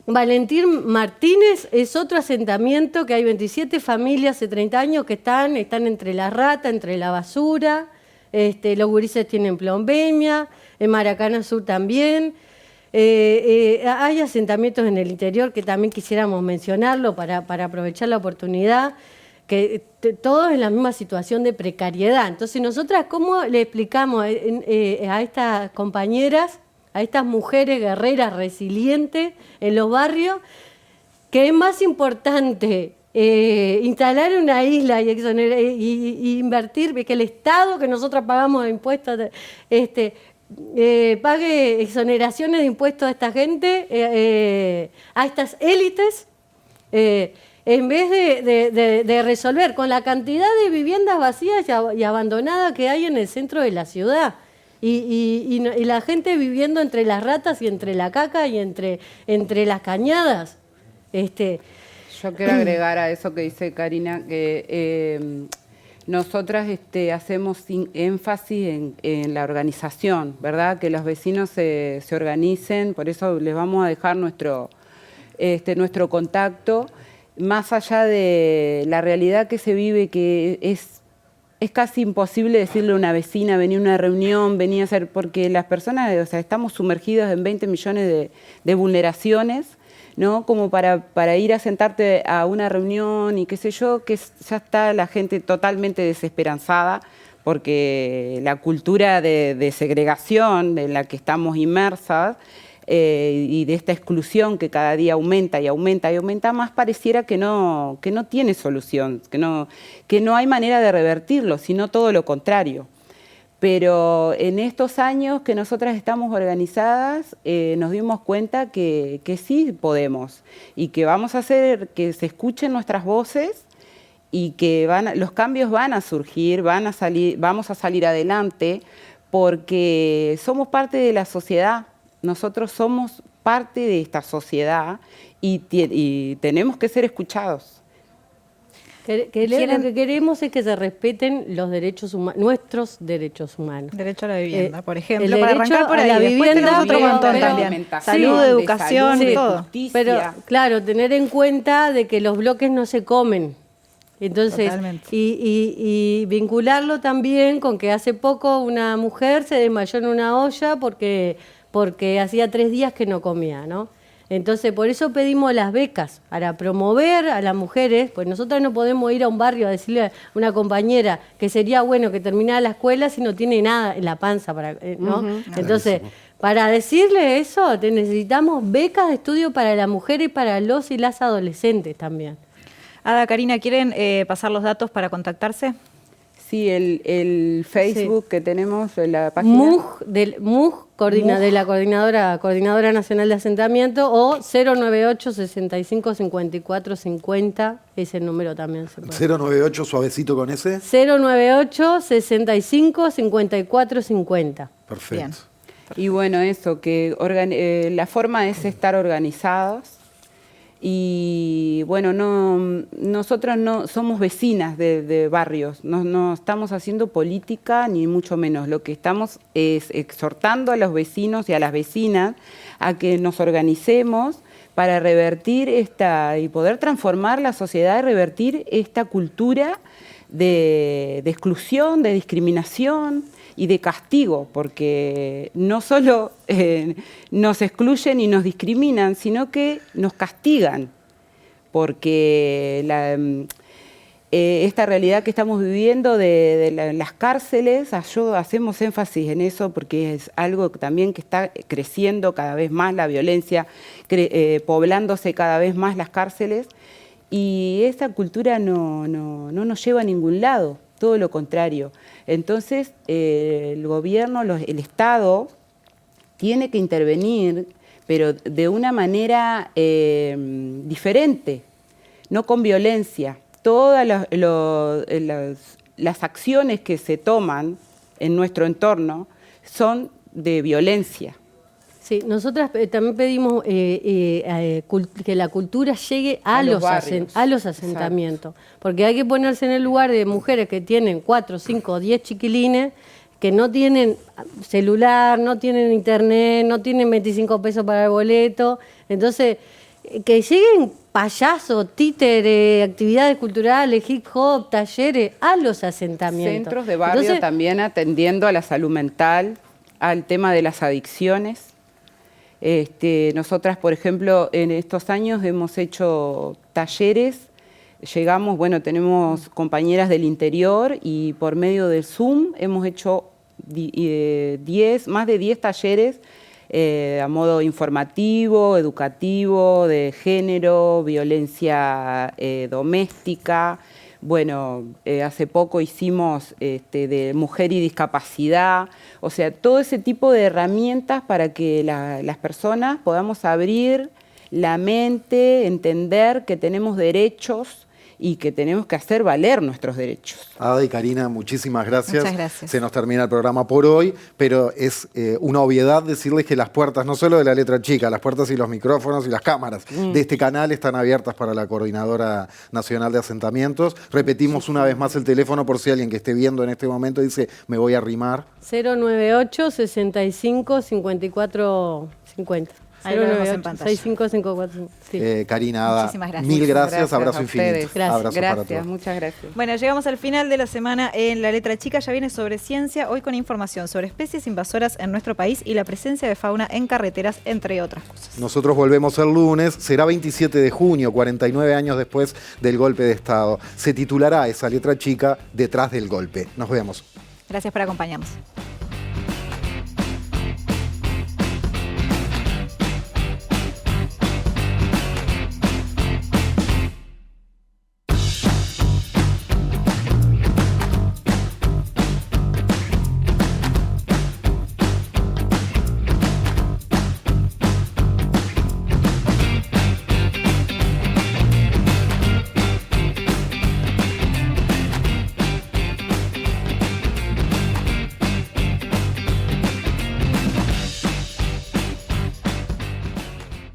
Valentín Martínez es otro asentamiento que hay 27 familias hace 30 años que están entre la rata, entre la basura. Los gurises tienen plombemia, en Maracana Sur también. Hay asentamientos en el interior que también quisiéramos mencionarlo para aprovechar la oportunidad, que todos en la misma situación de precariedad. Entonces, nosotras, ¿cómo le explicamos a estas compañeras, a estas mujeres guerreras resilientes en los barrios, que es más importante instalar una isla y invertir, que el Estado, que nosotros pagamos impuestos, pague exoneraciones de impuestos a esta gente, a estas élites, en vez de resolver con la cantidad de viviendas vacías y abandonadas que hay en el centro de la ciudad? Y la gente viviendo entre las ratas y entre la caca y entre las cañadas. Yo quiero agregar a eso que dice Karina, que nosotras hacemos énfasis en la organización, ¿verdad? Que los vecinos se organicen, por eso les vamos a dejar nuestro contacto, más allá de la realidad que se vive, que es casi imposible decirle a una vecina, vení a una reunión, vení a hacer, porque las personas, estamos sumergidos en 20 millones de vulneraciones, ¿no? Como para ir a sentarte a una reunión y qué sé yo, que ya está la gente totalmente desesperanzada, porque la cultura de segregación en la que estamos inmersas y de esta exclusión que cada día aumenta y aumenta y aumenta más, pareciera que no tiene solución, que no hay manera de revertirlo, sino todo lo contrario. Pero en estos años que nosotras estamos organizadas, nos dimos cuenta que sí podemos y que vamos a hacer que se escuchen nuestras voces y que los cambios van a surgir, vamos a salir adelante, porque somos parte de la sociedad. Nosotros somos parte de esta sociedad y tenemos que ser escuchados. Lo que queremos es que se respeten los derechos humanos, nuestros derechos humanos. Derecho a la vivienda, por ejemplo. El Para derecho arrancar por a ahí. la Después vivienda, tenemos otro montón pero también. Salud, educación, sí, todo. Pero claro, tener en cuenta de que los bloques no se comen. Entonces, y vincularlo también con que hace poco una mujer se desmayó en una olla porque hacía 3 días que no comía, ¿no? Entonces, por eso pedimos las becas, para promover a las mujeres, pues nosotras no podemos ir a un barrio a decirle a una compañera que sería bueno que terminara la escuela si no tiene nada en la panza, ¿no? Entonces, para decirle eso, necesitamos becas de estudio para la mujer y para los y las adolescentes también. Ada, Karina, ¿quieren pasar los datos para contactarse? Sí, el Facebook que tenemos, la página. MUG, de la Coordinadora Nacional de Asentamiento, o 098 65 54 50, ese número también se puede. 098, suavecito con ese. 098 65 54 50. Perfecto. Bien. Y bueno, eso, que la forma es estar organizados. Y bueno, nosotros no somos vecinas de barrios, no estamos haciendo política ni mucho menos. Lo que estamos es exhortando a los vecinos y a las vecinas a que nos organicemos para revertir y poder transformar la sociedad y revertir esta cultura de exclusión, de discriminación y de castigo, porque no solo nos excluyen y nos discriminan, sino que nos castigan, porque esta realidad que estamos viviendo de las cárceles, hacemos énfasis en eso porque es algo también que está creciendo cada vez más, la violencia, poblándose cada vez más las cárceles, y esa cultura no nos lleva a ningún lado, todo lo contrario. Entonces, el gobierno, el Estado, tiene que intervenir, pero de una manera diferente, no con violencia. Todas las acciones que se toman en nuestro entorno son de violencia. Sí, nosotras también pedimos que la cultura llegue a los asentamientos, porque hay que ponerse en el lugar de mujeres que tienen 4, 5, 10 chiquilines, que no tienen celular, no tienen internet, no tienen 25 pesos para el boleto. Entonces, que lleguen payasos, títeres, actividades culturales, hip hop, talleres a los asentamientos. Centros de barrio también atendiendo a la salud mental, al tema de las adicciones. Nosotras, por ejemplo, en estos años hemos hecho talleres. Llegamos, bueno, tenemos compañeras del interior y por medio del Zoom hemos hecho más de 10 talleres a modo informativo, educativo, de género, violencia doméstica. Bueno, hace poco hicimos de mujer y discapacidad. O sea, todo ese tipo de herramientas para que las personas podamos abrir la mente, entender que tenemos derechos y que tenemos que hacer valer nuestros derechos. Ada y Karina, muchísimas gracias. Muchas gracias. Se nos termina el programa por hoy, pero es una obviedad decirles que las puertas, no solo de La Letra Chica, las puertas y los micrófonos y las cámaras de este canal están abiertas para la Coordinadora Nacional de Asentamientos. Repetimos una vez más el teléfono por si alguien que esté viendo en este momento dice, me voy a arrimar. 098 65 54 50. Ahí lo vemos en pantalla. 6554. Sí. Karina, Ada, Muchísimas gracias. mil gracias, a abrazo ustedes. infinito. Abrazo para todos. Muchas gracias. Bueno, llegamos al final de la semana en La Letra Chica. Ya viene sobre ciencia, hoy con información sobre especies invasoras en nuestro país y la presencia de fauna en carreteras, entre otras cosas. Nosotros volvemos el lunes, será 27 de junio, 49 años después del golpe de Estado. Se titulará esa Letra Chica, Detrás del Golpe. Nos vemos. Gracias por acompañarnos.